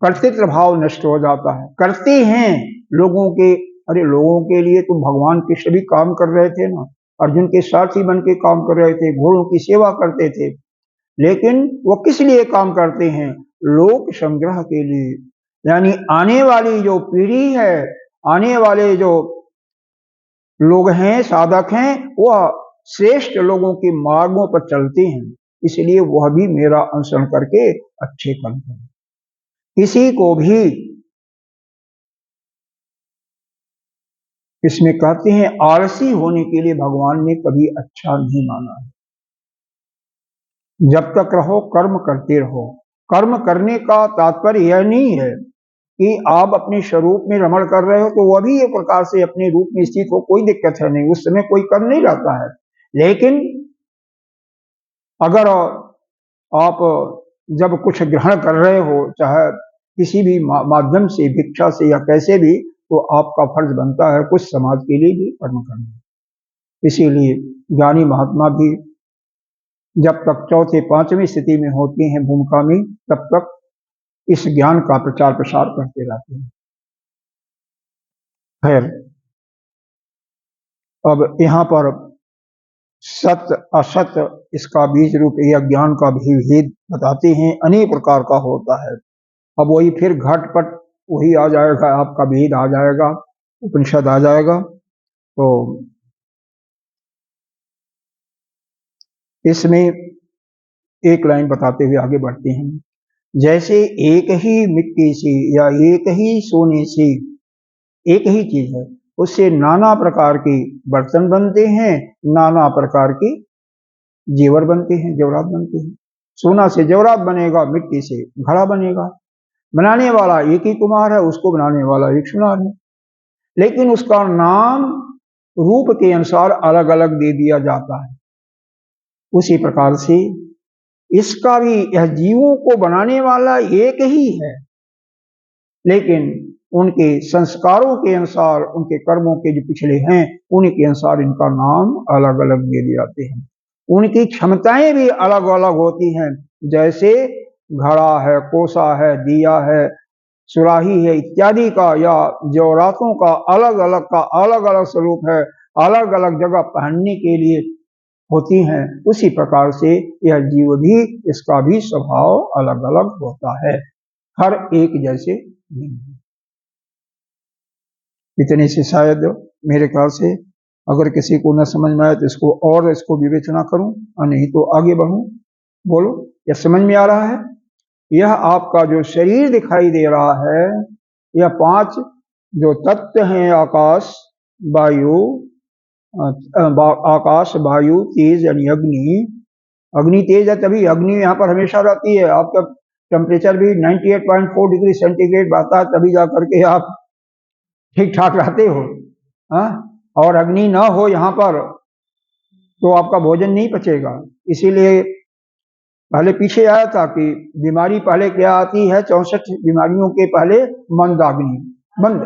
Speaker 1: कर्तृत्व भाव नष्ट हो जाता है, करते हैं लोगों के, अरे लोगों के लिए तो भगवान कृष्ण भी काम कर रहे थे ना, अर्जुन के साथी बन के काम कर रहे थे, घोड़ों की सेवा करते थे, लेकिन वो किस लिए काम करते हैं? लोक संग्रह के लिए, यानी आने वाली जो पीढ़ी है, आने वाले जो लोग हैं, साधक हैं, वह श्रेष्ठ लोगों के मार्गों पर चलते हैं, इसलिए वह भी मेरा अनुसरण करके अच्छे कर्म करें। किसी को भी इसमें कहते हैं आलसी होने के लिए भगवान ने कभी अच्छा नहीं माना है। जब तक रहो कर्म करते रहो। कर्म करने का तात्पर्य यह नहीं है कि आप अपने स्वरूप में रमण कर रहे हो तो वह भी एक प्रकार से अपने रूप में स्थित हो, कोई दिक्कत है नहीं, उस समय कोई कर्म नहीं रहता है। लेकिन अगर आप जब कुछ ग्रहण कर रहे हो, चाहे किसी भी माध्यम से, भिक्षा से या कैसे भी, तो आपका फर्ज बनता है कुछ समाज के लिए भी कर्म करना। इसीलिए ज्ञानी महात्मा भी जब तक चौथे पांचवी स्थिति में होते हैं भूमिका में, तब तक इस ज्ञान का प्रचार प्रसार करते रहते हैं। खैर, अब यहाँ पर सत्य असत्य इसका बीज रूप या ज्ञान का भी भेद बताते हैं, अनेक प्रकार का होता है। अब वही फिर घटपट वही आ जाएगा, आपका भेद आ जाएगा, उपनिषद आ जाएगा। तो इसमें एक लाइन बताते हुए आगे बढ़ते हैं। जैसे एक ही मिट्टी से या एक ही सोने से, एक ही चीज है, उससे नाना प्रकार के बर्तन बनते हैं, नाना प्रकार के जेवर बनते हैं, जेवरात बनते हैं। सोना से जेवरात बनेगा, मिट्टी से घड़ा बनेगा। बनाने वाला एक ही कुम्हार है, उसको बनाने वाला एक सुनार है, लेकिन उसका नाम रूप के अनुसार अलग अलग दे दिया जाता है। उसी प्रकार से इसका भी, यह जीवों को बनाने वाला एक ही है, लेकिन उनके संस्कारों के अनुसार, उनके कर्मों के जो पिछले हैं उनके अनुसार इनका नाम अलग अलग दे दिए जाते हैं। उनकी क्षमताएं भी अलग अलग होती हैं, जैसे घड़ा है, कोसा है, दिया है, सुराही है इत्यादि का, या जेवरातों का अलग अलग स्वरूप है, अलग अलग जगह पहनने के लिए होती हैं। उसी प्रकार से यह जीव भी, इसका भी स्वभाव अलग अलग होता है, हर एक जैसे नहीं है। इतने से शायद मेरे ख्याल से अगर किसी को न समझ में आए तो इसको विवेचना करूं, और नहीं तो आगे बढ़ूं। बोलो, यह समझ में आ रहा है? यह आपका जो शरीर दिखाई दे रहा है, यह 5 जो तत्व हैं, आकाश, वायु, तेज यानी अग्नि तेज है, तभी अग्नि यहाँ पर हमेशा रहती है। आपका टेम्परेचर भी 98.4 डिग्री सेंटीग्रेड बढ़ता है, तभी जा करके आप ठीक ठाक रहते हो। और अग्नि ना हो यहाँ पर तो आपका भोजन नहीं पचेगा। इसीलिए पहले पीछे आया था कि बीमारी पहले क्या आती है, 64 बीमारियों के पहले मंदाग्नि, मंद,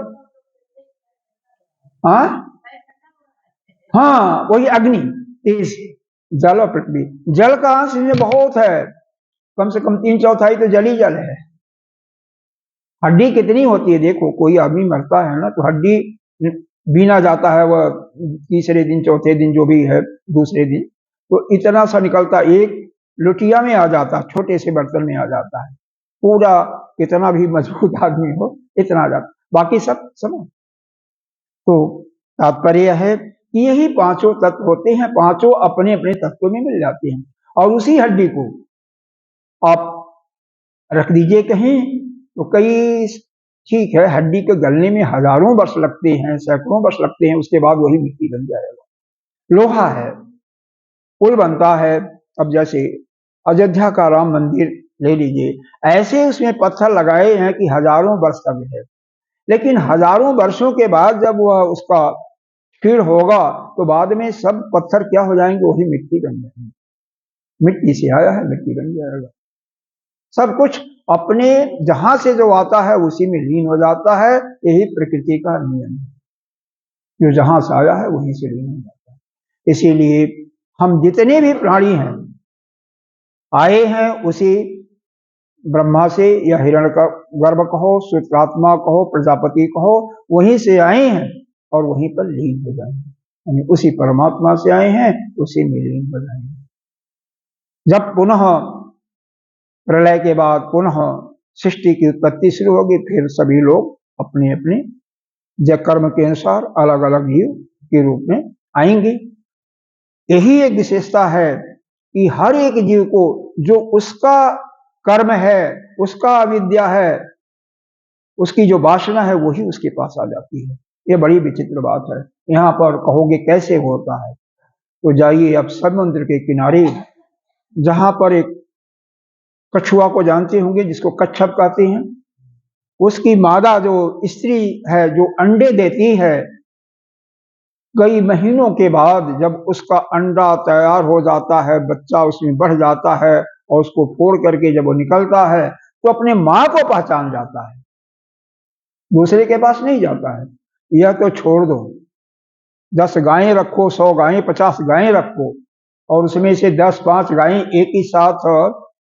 Speaker 1: हाँ वही अग्नि तेज, जल और पृथ्वी। जल का अंश इसमें बहुत है, कम से कम 3/4 तो जल ही जल है। हड्डी कितनी होती है, देखो कोई आदमी मरता है ना तो हड्डी बीना जाता है, वह तीसरे दिन, चौथे दिन, जो भी है, दूसरे दिन, तो इतना सा निकलता, एक लुटिया में आ जाता, छोटे से बर्तन में आ जाता है पूरा, कितना भी मजबूत आदमी हो इतना आ जाता, बाकी सब समझ। तो तात्पर्य है कि यही 5 तत्व होते हैं, 5 अपने अपने तत्व में मिल जाते हैं, और उसी हड्डी को आप रख दीजिए कहीं तो कई, ठीक है हड्डी के गलने में हजारों वर्ष लगते हैं, सैकड़ों वर्ष लगते हैं, उसके बाद वही मिट्टी बन जाएगा। लोहा है, पुल बनता है, अब जैसे अयोध्या का राम मंदिर ले लीजिए, ऐसे उसमें पत्थर लगाए हैं कि हजारों वर्ष तक है, लेकिन हजारों वर्षों के बाद जब वह उसका क्षीण होगा तो बाद में सब पत्थर क्या हो जाएंगे, वही मिट्टी बन जाएंगे। मिट्टी से आया है, मिट्टी बन जाएगा। सब कुछ अपने जहां से जो आता है उसी में लीन हो जाता है, यही प्रकृति का नियम है, जो जहां से आया है वहीं से लीन हो जाता है। इसीलिए हम जितने भी प्राणी हैं आए हैं उसी ब्रह्मा से, या हिरण्य गर्भ कहो, सूत्रात्मा कहो, प्रजापति कहो, वहीं से आए हैं और वहीं पर लीन हो जाएंगे। उसी परमात्मा से आए हैं, उसी में लीन हो जाएंगे। जब पुनः प्रलय के बाद पुनः सृष्टि की उत्पत्ति शुरू होगी, फिर सभी लोग अपने अपने जब कर्म के अनुसार अलग अलग जीव के रूप में आएंगे। यही एक विशेषता है कि हर एक जीव को जो उसका कर्म है, उसका अविद्या है, उसकी जो वासना है, वही उसके पास आ जाती है। ये बड़ी विचित्र बात है। यहाँ पर कहोगे कैसे होता है, तो जाइए अब समुद्र के किनारे, जहां पर एक कछुआ को जानते होंगे, जिसको कच्छप कहते हैं, उसकी मादा जो स्त्री है, जो अंडे देती है, कई महीनों के बाद जब उसका अंडा तैयार हो जाता है, बच्चा उसमें बढ़ जाता है, और उसको फोड़ करके जब वो निकलता है तो अपने माँ को पहचान जाता है, दूसरे के पास नहीं जाता है। यह तो छोड़ दो, 10 गायें रखो, 100 गायें, 50 गायें रखो, और उसमें से 10-5 गायें एक ही साथ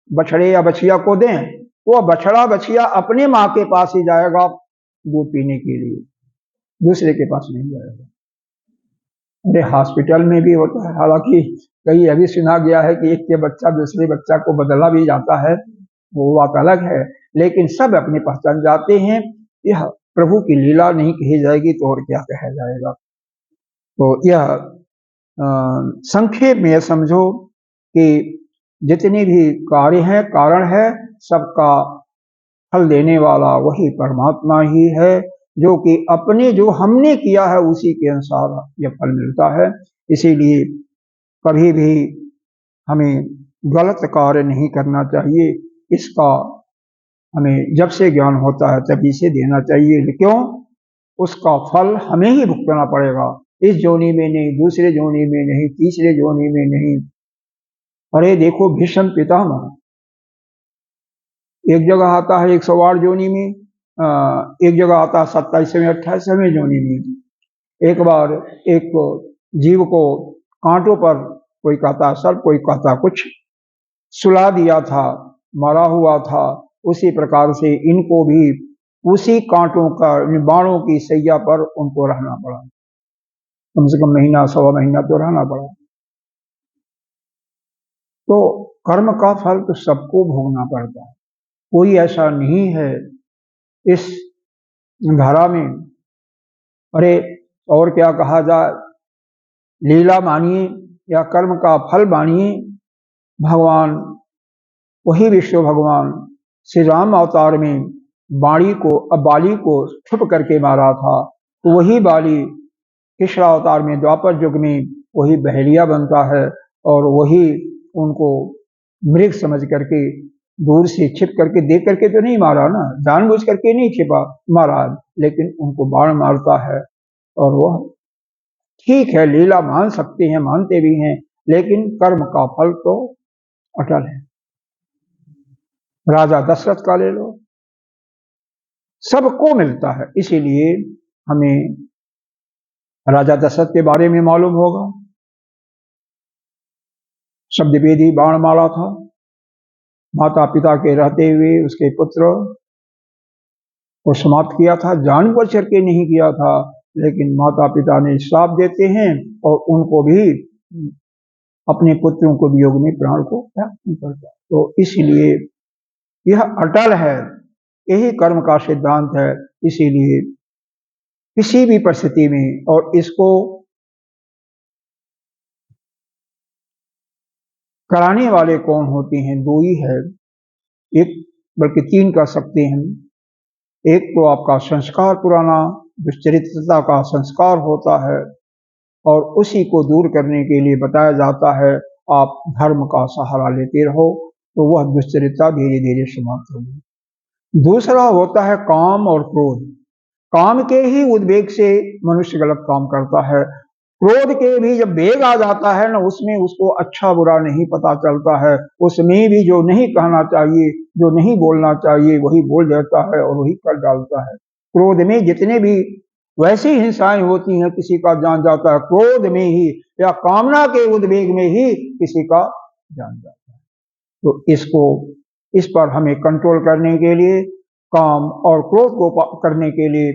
Speaker 1: बछड़े या बछिया को दें, तो बछड़ा बछिया अपने माँ के पास ही जाएगा दूध पीने के लिए, दूसरे के पास नहीं जाएगा। अरे हॉस्पिटल में भी होता है, हालांकि कहीं अभी सुना गया है कि एक के बच्चा दूसरे बच्चा को बदला भी जाता है, वो बात अलग है, लेकिन सब अपने पहचान जाते हैं। यह प्रभु की लीला नहीं कही जाएगी तो और क्या कहा जाएगा। तो यह संक्षेप में समझो कि जितने भी कार्य हैं, कारण है, सबका फल देने वाला वही परमात्मा ही है, जो कि अपने जो हमने किया है उसी के अनुसार यह फल मिलता है। इसीलिए कभी भी हमें गलत कार्य नहीं करना चाहिए। इसका हमें जब से ज्ञान होता है तभी से देना चाहिए। क्यों? उसका फल हमें ही भुगतना पड़ेगा, इस जोनी में नहीं, दूसरे जोनी में नहीं, तीसरे जोनी में नहीं। अरे देखो भीष्म पितामह, एक जगह आता है 108 जोनी में, एक जगह आता है 27वें 28वें जोनी में। एक बार एक जीव को कांटों पर, कोई कहता सर्प, कोई कहता कुछ, सुला दिया था, मरा हुआ था। उसी प्रकार से इनको भी उसी कांटों का, बाणों की सैया पर उनको रहना पड़ा, कम से कम महीना सवा महीना तो रहना पड़ा। तो कर्म का फल तो सबको भोगना पड़ता है, कोई ऐसा नहीं है इस धारा में। अरे और क्या कहा जाए, लीला मानिए या कर्म का फल मानिए, भगवान वही विष्णु भगवान श्री राम अवतार में बाली को छुप करके मारा था, तो वही बाली कृष्ण अवतार में द्वापर युग में वही बहेलिया बनता है, और वही उनको मृग समझ करके दूर से छिप करके देख करके तो नहीं मारा ना, जानबूझ करके नहीं छिपा मारा, लेकिन उनको बाण मारता है। और वह ठीक है, लीला मान सकते हैं, मानते भी हैं, लेकिन कर्म का फल तो अटल है। राजा दशरथ का ले लो, सबको मिलता है। इसीलिए हमें राजा दशरथ के बारे में मालूम होगा, शब्दवेदी बाण मारा था, माता पिता के रहते हुए उसके पुत्र को समाप्त किया था, जानबूझ करके नहीं किया था, लेकिन माता पिता ने श्राप देते हैं और उनको भी, अपने पुत्रों को वियोग में प्राण को त्याग नहीं करता। तो इसलिए यह अटल है, यही कर्म का सिद्धांत है। इसीलिए किसी भी परिस्थिति में, और इसको कराने वाले कौन होते हैं? दो ही है, एक बल्कि तीन कह सकते हैं। एक तो आपका संस्कार पुराना, दुश्चरित्रता का संस्कार होता है, और उसी को दूर करने के लिए बताया जाता है आप धर्म का सहारा लेते रहो, तो वह दुश्चरित्रता धीरे धीरे समाप्त होगी। दूसरा होता है काम और क्रोध। काम के ही उद्वेग से मनुष्य गलत काम करता है, क्रोध के भी जब वेग आ जाता है ना, उसमें उसको अच्छा बुरा नहीं पता चलता है, उसमें भी जो नहीं कहना चाहिए, जो नहीं बोलना चाहिए, वही बोल जाता है और वही कर डालता है। क्रोध में जितने भी वैसी हिंसाएं होती हैं, किसी का जान जाता है क्रोध में ही, या कामना के उद्वेग में ही किसी का जान जाता है। तो इस पर हमें कंट्रोल करने के लिए, काम और क्रोध को करने के लिए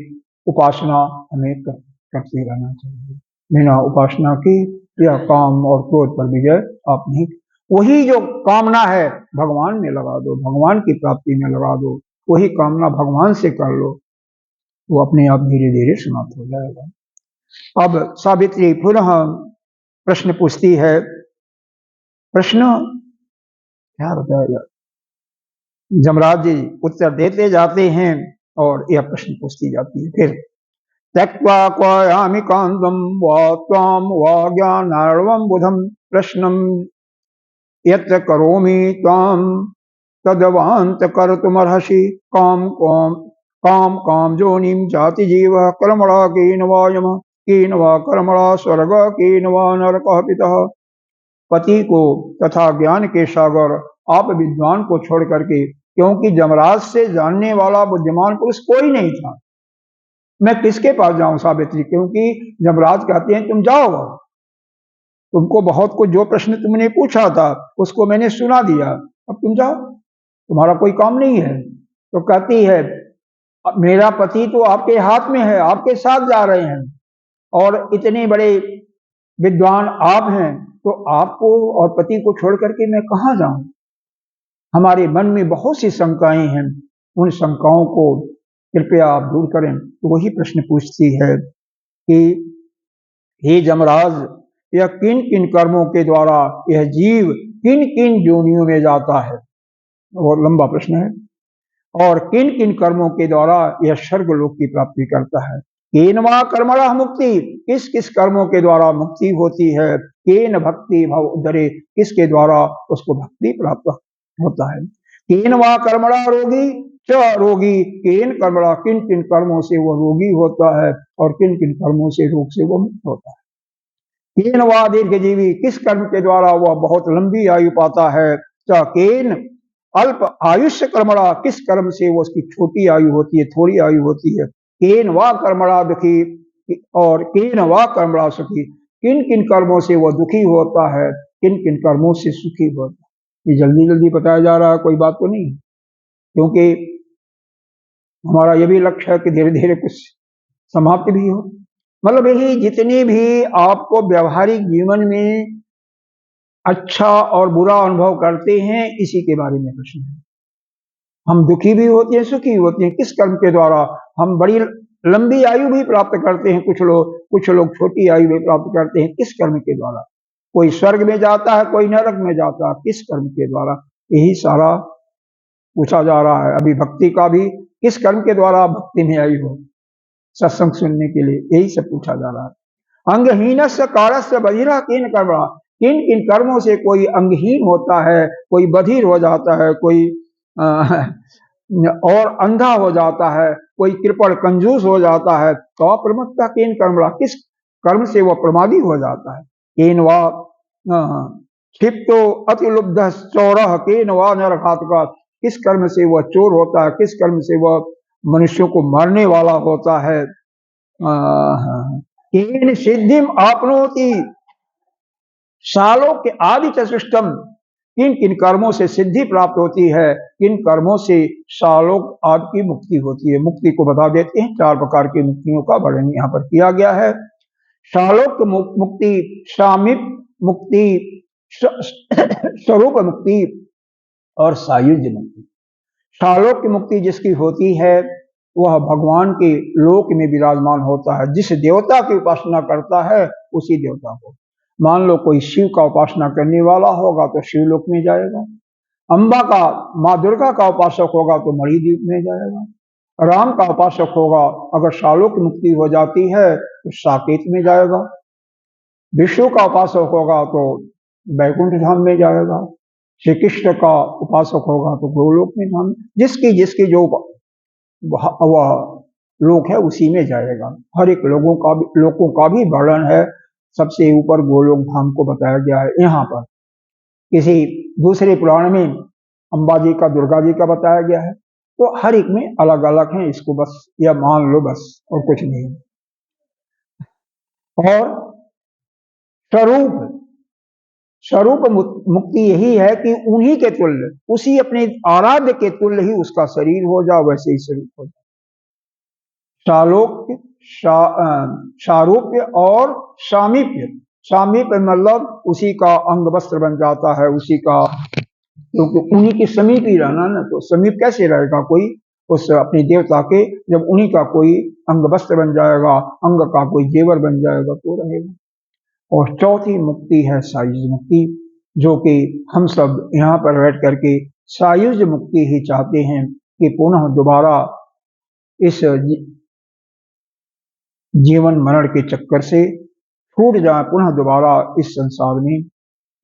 Speaker 1: उपासना हमें करते रहना चाहिए। बिना उपासना की यह काम और क्रोध पर विजय आप नहीं। वही जो कामना है भगवान में लगा दो, भगवान की प्राप्ति में लगा दो, वही कामना भगवान से कर लो, वो अपने आप धीरे धीरे समाप्त हो जाएगा। अब सावित्री पुनः प्रश्न पूछती है। प्रश्न क्या बताएगा, जमराज जी उत्तर देते जाते हैं और यह प्रश्न पूछती जाती है। फिर त्यक्त्वा क्वयामि कांतम वा त्वां वा ज्ञानार्णवं बुधं प्रश्नं यत्र करोमि त्वां तदवान्तकर्तुमर्हसि काम काम जोनिं जाति जीवः कर्मणा केन वा यमः केन वा कर्मणा स्वर्ग केन वा नरकः पितः। पति को तथा ज्ञान के सागर आप विद्वान को छोड़ करके, क्योंकि जमराज से जानने वाला बुद्धिमान पुरुष कोई नहीं था, मैं किसके पास जाऊं सावित्री, क्योंकि जमराज कहते हैं तुम जाओ, तुमको बहुत कुछ जो प्रश्न तुमने पूछा था उसको मैंने सुना दिया, अब तुम जाओ, तुम्हारा कोई काम नहीं है। तो कहती है मेरा पति तो आपके हाथ में है, आपके साथ जा रहे हैं, और इतने बड़े विद्वान आप हैं, तो आपको और पति को छोड़ करके मैं कहाँ जाऊं। हमारे मन में बहुत सी शंकाएं हैं, उन शंकाओं को कृपया आप दूर करें। तो वही प्रश्न पूछती है कि हे जमराज, यह किन किन कर्मों के द्वारा यह जीव किन किन योनियों में जाता है, बहुत लंबा प्रश्न है, और किन किन कर्मों के द्वारा यह स्वर्गलोक की प्राप्ति करता है। केन वा कर्मणा मुक्ति, किस किस कर्मों के द्वारा मुक्ति होती है, केन भक्ति भव उद्धरे, किसके द्वारा उसको भक्ति प्राप्त होता है। केन वा कर्मणा रोगी च रोगी, केन कर्मणा, किन किन कर्मों से वो रोगी होता है और किन किन कर्मों से रोग से वो मुक्त होता है। केन वा दीर्घजीवी, किस कर्म के द्वारा वह बहुत लंबी आयु पाता है। च केन अल्प आयुष्य कर्मणा, किस कर्म से वो उसकी छोटी आयु होती है, थोड़ी आयु होती है। केन वा कर्मणा दुखी, और केन वा कर्मणा सुखी, किन किन कर्मों से वो दुखी होता है, किन किन कर्मों से सुखी होता है। ये जल्दी जल्दी बताया जा रहा है, कोई बात तो नहीं, क्योंकि हमारा ये भी लक्ष्य है कि धीरे धीरे कुछ समाप्ति भी हो। मतलब यही जितनी भी आपको व्यवहारिक जीवन में अच्छा और बुरा अनुभव करते हैं, इसी के बारे में प्रश्न है। हम दुखी भी होते हैं, सुखी होते हैं, किस कर्म के द्वारा। हम बड़ी लंबी आयु भी प्राप्त करते हैं, कुछ लोग छोटी आयु भी प्राप्त करते हैं, किस कर्म के द्वारा। कोई स्वर्ग में जाता है, कोई नरक में जाता है, किस कर्म के द्वारा। यही सारा पूछा जा रहा है। अभी भक्ति का भी, किस कर्म के द्वारा आप भक्ति में आई हो, सत्संग सुनने के लिए, यही सब पूछा जा रहा है। अंगहीन से कारस्य बधिरा किन कर्मणा, किन किन कर्मों से कोई अंगहीन होता है, कोई बधिर हो जाता है, कोई और अंधा हो जाता है, कोई कृपण कंजूस हो जाता है। तो प्रमत्ता केन कर्मणा, किस कर्म से वह प्रमादी हो जाता है। केन वा क्षिप्तो अतिलुब्ध चौरह, केन वा नरघातका, किस कर्म से वह चोर होता है, किस कर्म से वह मनुष्यों को मारने वाला होता है। केन सिद्धिम आपनोति सालों के आदि चतुष्टम, किन किन कर्मों से सिद्धि प्राप्त होती है, किन कर्मों से सालों आदि की मुक्ति होती है। मुक्ति को बता देते हैं, 4 प्रकार की मुक्तियों का वर्णन यहाँ पर किया गया है। सालोक मुक्ति, सामीप मुक्ति, स्वरूप मुक्ति और सायुज्य मुक्ति। सालोक की मुक्ति जिसकी होती है वह भगवान के लोक में विराजमान होता है। जिस देवता की उपासना करता है उसी देवता को, मान लो कोई शिव का उपासना करने वाला होगा तो शिवलोक में जाएगा, अम्बा का, माँ दुर्गा का उपासक होगा तो मणिद्वीप में जाएगा, राम का उपासक होगा अगर सालों की मुक्ति हो जाती है तो साकेत में जाएगा, विष्णु का उपासक होगा तो वैकुंठ धाम में जाएगा, श्री कृष्ण का उपासक होगा तो गोलोक में धाम, जिसकी जिसकी जो वह लोक है उसी में जाएगा। हर एक लोगों का भी वर्णन है। सबसे ऊपर गोलोक धाम को बताया गया है। यहाँ पर किसी दूसरे पुराण में अंबाजी का, दुर्गा जी का बताया गया है। तो हर एक में अलग अलग है, इसको बस यह मान लो बस, और कुछ नहीं। और स्वरूप मुक्ति यही है कि उन्हीं के तुल्य, उसी अपने आराध्य के तुल्य ही उसका शरीर हो जाए, वैसे ही स्वरूप हो जाए। सारूप्य और सामीप्य, सामीप्य मतलब उसी का अंग वस्त्र बन जाता है, उसी का, क्योंकि उन्हीं के समीप ही रहना ना, तो समीप कैसे रहेगा कोई उस अपने देवता के, जब उन्हीं का कोई अंग वस्त्र बन जाएगा, अंग का कोई जेवर बन जाएगा तो रहेगा। और चौथी मुक्ति है सायुज मुक्ति, जो कि हम सब यहाँ पर बैठ करके सायुज मुक्ति ही चाहते हैं कि पुनः दोबारा इस जीवन मरण के चक्कर से छूट जाए, पुनः दोबारा इस संसार में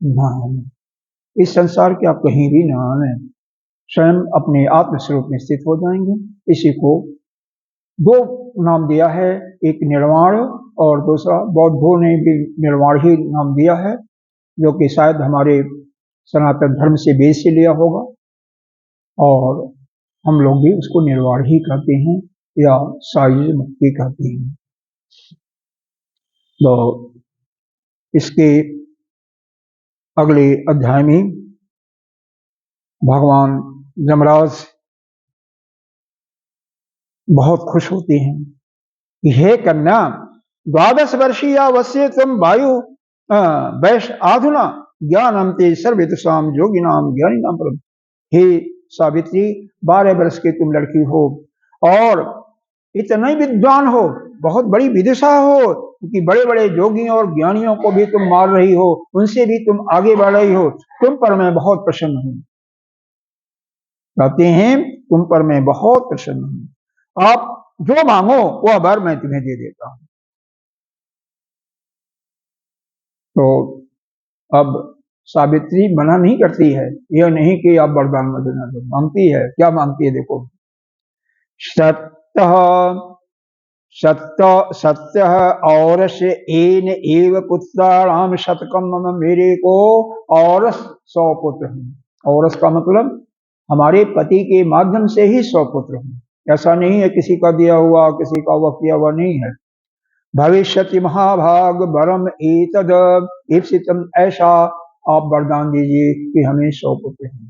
Speaker 1: न आए। इस संसार के आप कहीं भी न आए, स्वयं अपने आत्म स्वरूप में स्थित हो जाएंगे। इसी को 2 नाम दिया है, एक निर्वाण और दूसरा बौद्धों ने भी निर्वाण ही नाम दिया है, जो कि शायद हमारे सनातन धर्म से बेस से लिया होगा, और हम लोग भी उसको निर्वाण ही कहते हैं या सायुज मुक्ति कहते हैं। तो इसके अगले अध्याय में भगवान यमराज बहुत खुश होते हैं कि हे कन्या, 12 वर्षीया वश्य तुम वायु वैश आधुना ज्ञानम ते सर्वेदसाम योगिनाम ज्ञानी नाम परम। हे सावित्री, 12 वर्ष की तुम लड़की हो और इतना ही विद्वान हो, बहुत बड़ी विदिशा हो, क्योंकि बड़े बड़े योगियों और ज्ञानियों को भी तुम मार रही हो, उनसे भी तुम आगे बढ़ रही हो। तुम पर मैं बहुत प्रसन्न हूं, कहते हैं तुम पर मैं बहुत प्रसन्न हूं, आप जो मांगो वह वर मैं तुम्हें दे देता हूं। तो अब सावित्री मना नहीं करती है, यह नहीं कि आप वरदान मत देना, तो मांगती है। क्या मांगती है देखो, सत्य सत्य सत्य और से एन एव पुत्राणाम शतकम मम, मेरे को और 100 पुत्र हैं। औरस का मतलब हमारे पति के माध्यम से ही 100 पुत्र हैं। ऐसा नहीं है किसी का दिया हुआ, किसी का वह किया हुआ नहीं है। भविष्यति महाभाग वरम एतद ईप्सितम, ऐसा आप वरदान दीजिए कि हमें 100 पुत्र हैं।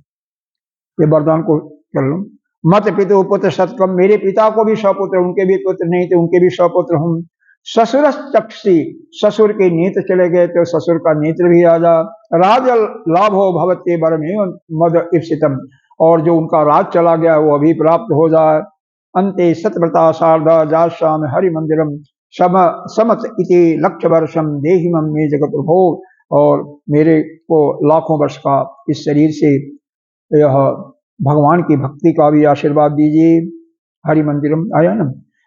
Speaker 1: ये वरदान को कर लो। मत पितु पुत्र शतकम, मेरे पिता को भी 100 पुत्र, उनके भी पुत्र नहीं थे, उनके भी 100 पुत्र हूँ। ससुर चक्षी, ससुर के नेत्र चले गए तो ससुर का नेत्र भी आ जा। राज लाभो भवते वरमेव मद ईप्सितम, और जो उनका राज चला गया वो अभी प्राप्त हो जाए। अंते सतव्रता शारदा जाश्याम हरि मंदिरम सम समत इति लक्ष वर्षम देहि मम मे जगत प्रभो, और मेरे को लाखों वर्ष का इस शरीर से यह भगवान की भक्ति का भी आशीर्वाद दीजिए। हरि मंदिरम आया ना,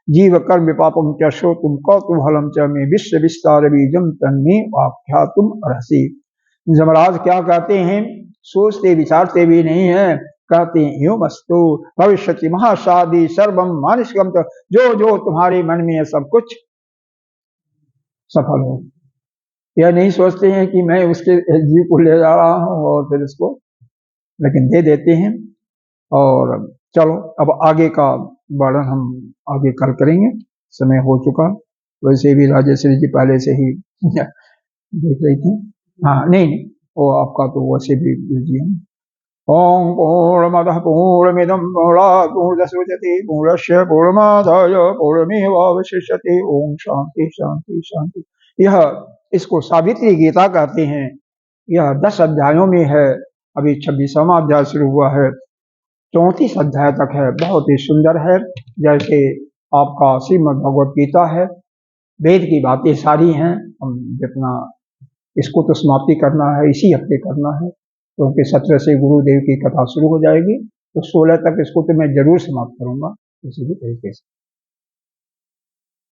Speaker 1: जीव कर्म विपापम च श्रोतुम कौतुम हलम च में विश्व विस्तार बीजम तन्मे वाख्या तुम रहसी। जमराज क्या कहते हैं, सोचते विचारते भी नहीं है, कहते हैं यूं मस्तु भविष्यति महासादी सर्वम मानुषकम, जो जो तुम्हारे मन में है सब कुछ सफल हो। यह नहीं सोचते हैं कि मैं उसके जीव को ले जा रहा हूं और फिर इसको, लेकिन दे देते हैं। और चलो अब आगे का वर्णन हम आगे कल करेंगे, समय हो चुका। वैसे भी राजेश्वरी जी पहले से ही देख रही थी। हाँ नहीं नहीं, वो आपका तो वैसे भी बिजी है। ओम पूर्णमदः पूर्णमिदं पूर्णात् पूर्णमुदच्यते पूर्णस्य पूर्णमादाय पूर्णमेवावशिष्यते। ओम शांति शांति शांति। यह इसको सावित्री गीता कहते हैं। यह 10 अध्यायों में है, अभी 26वां अध्याय शुरू हुआ है, 34 अध्याय तक है। बहुत ही सुंदर है, जैसे आपका श्रीमद् भगवत गीता है। वेद की बातें सारी हैं। हम जितना इसको तो समाप्ति करना है, इसी हफ्ते करना है, क्योंकि 17 से गुरुदेव की कथा शुरू हो जाएगी, तो 16 तक इसको तो मैं जरूर समाप्त करूंगा किसी भी तरीके से।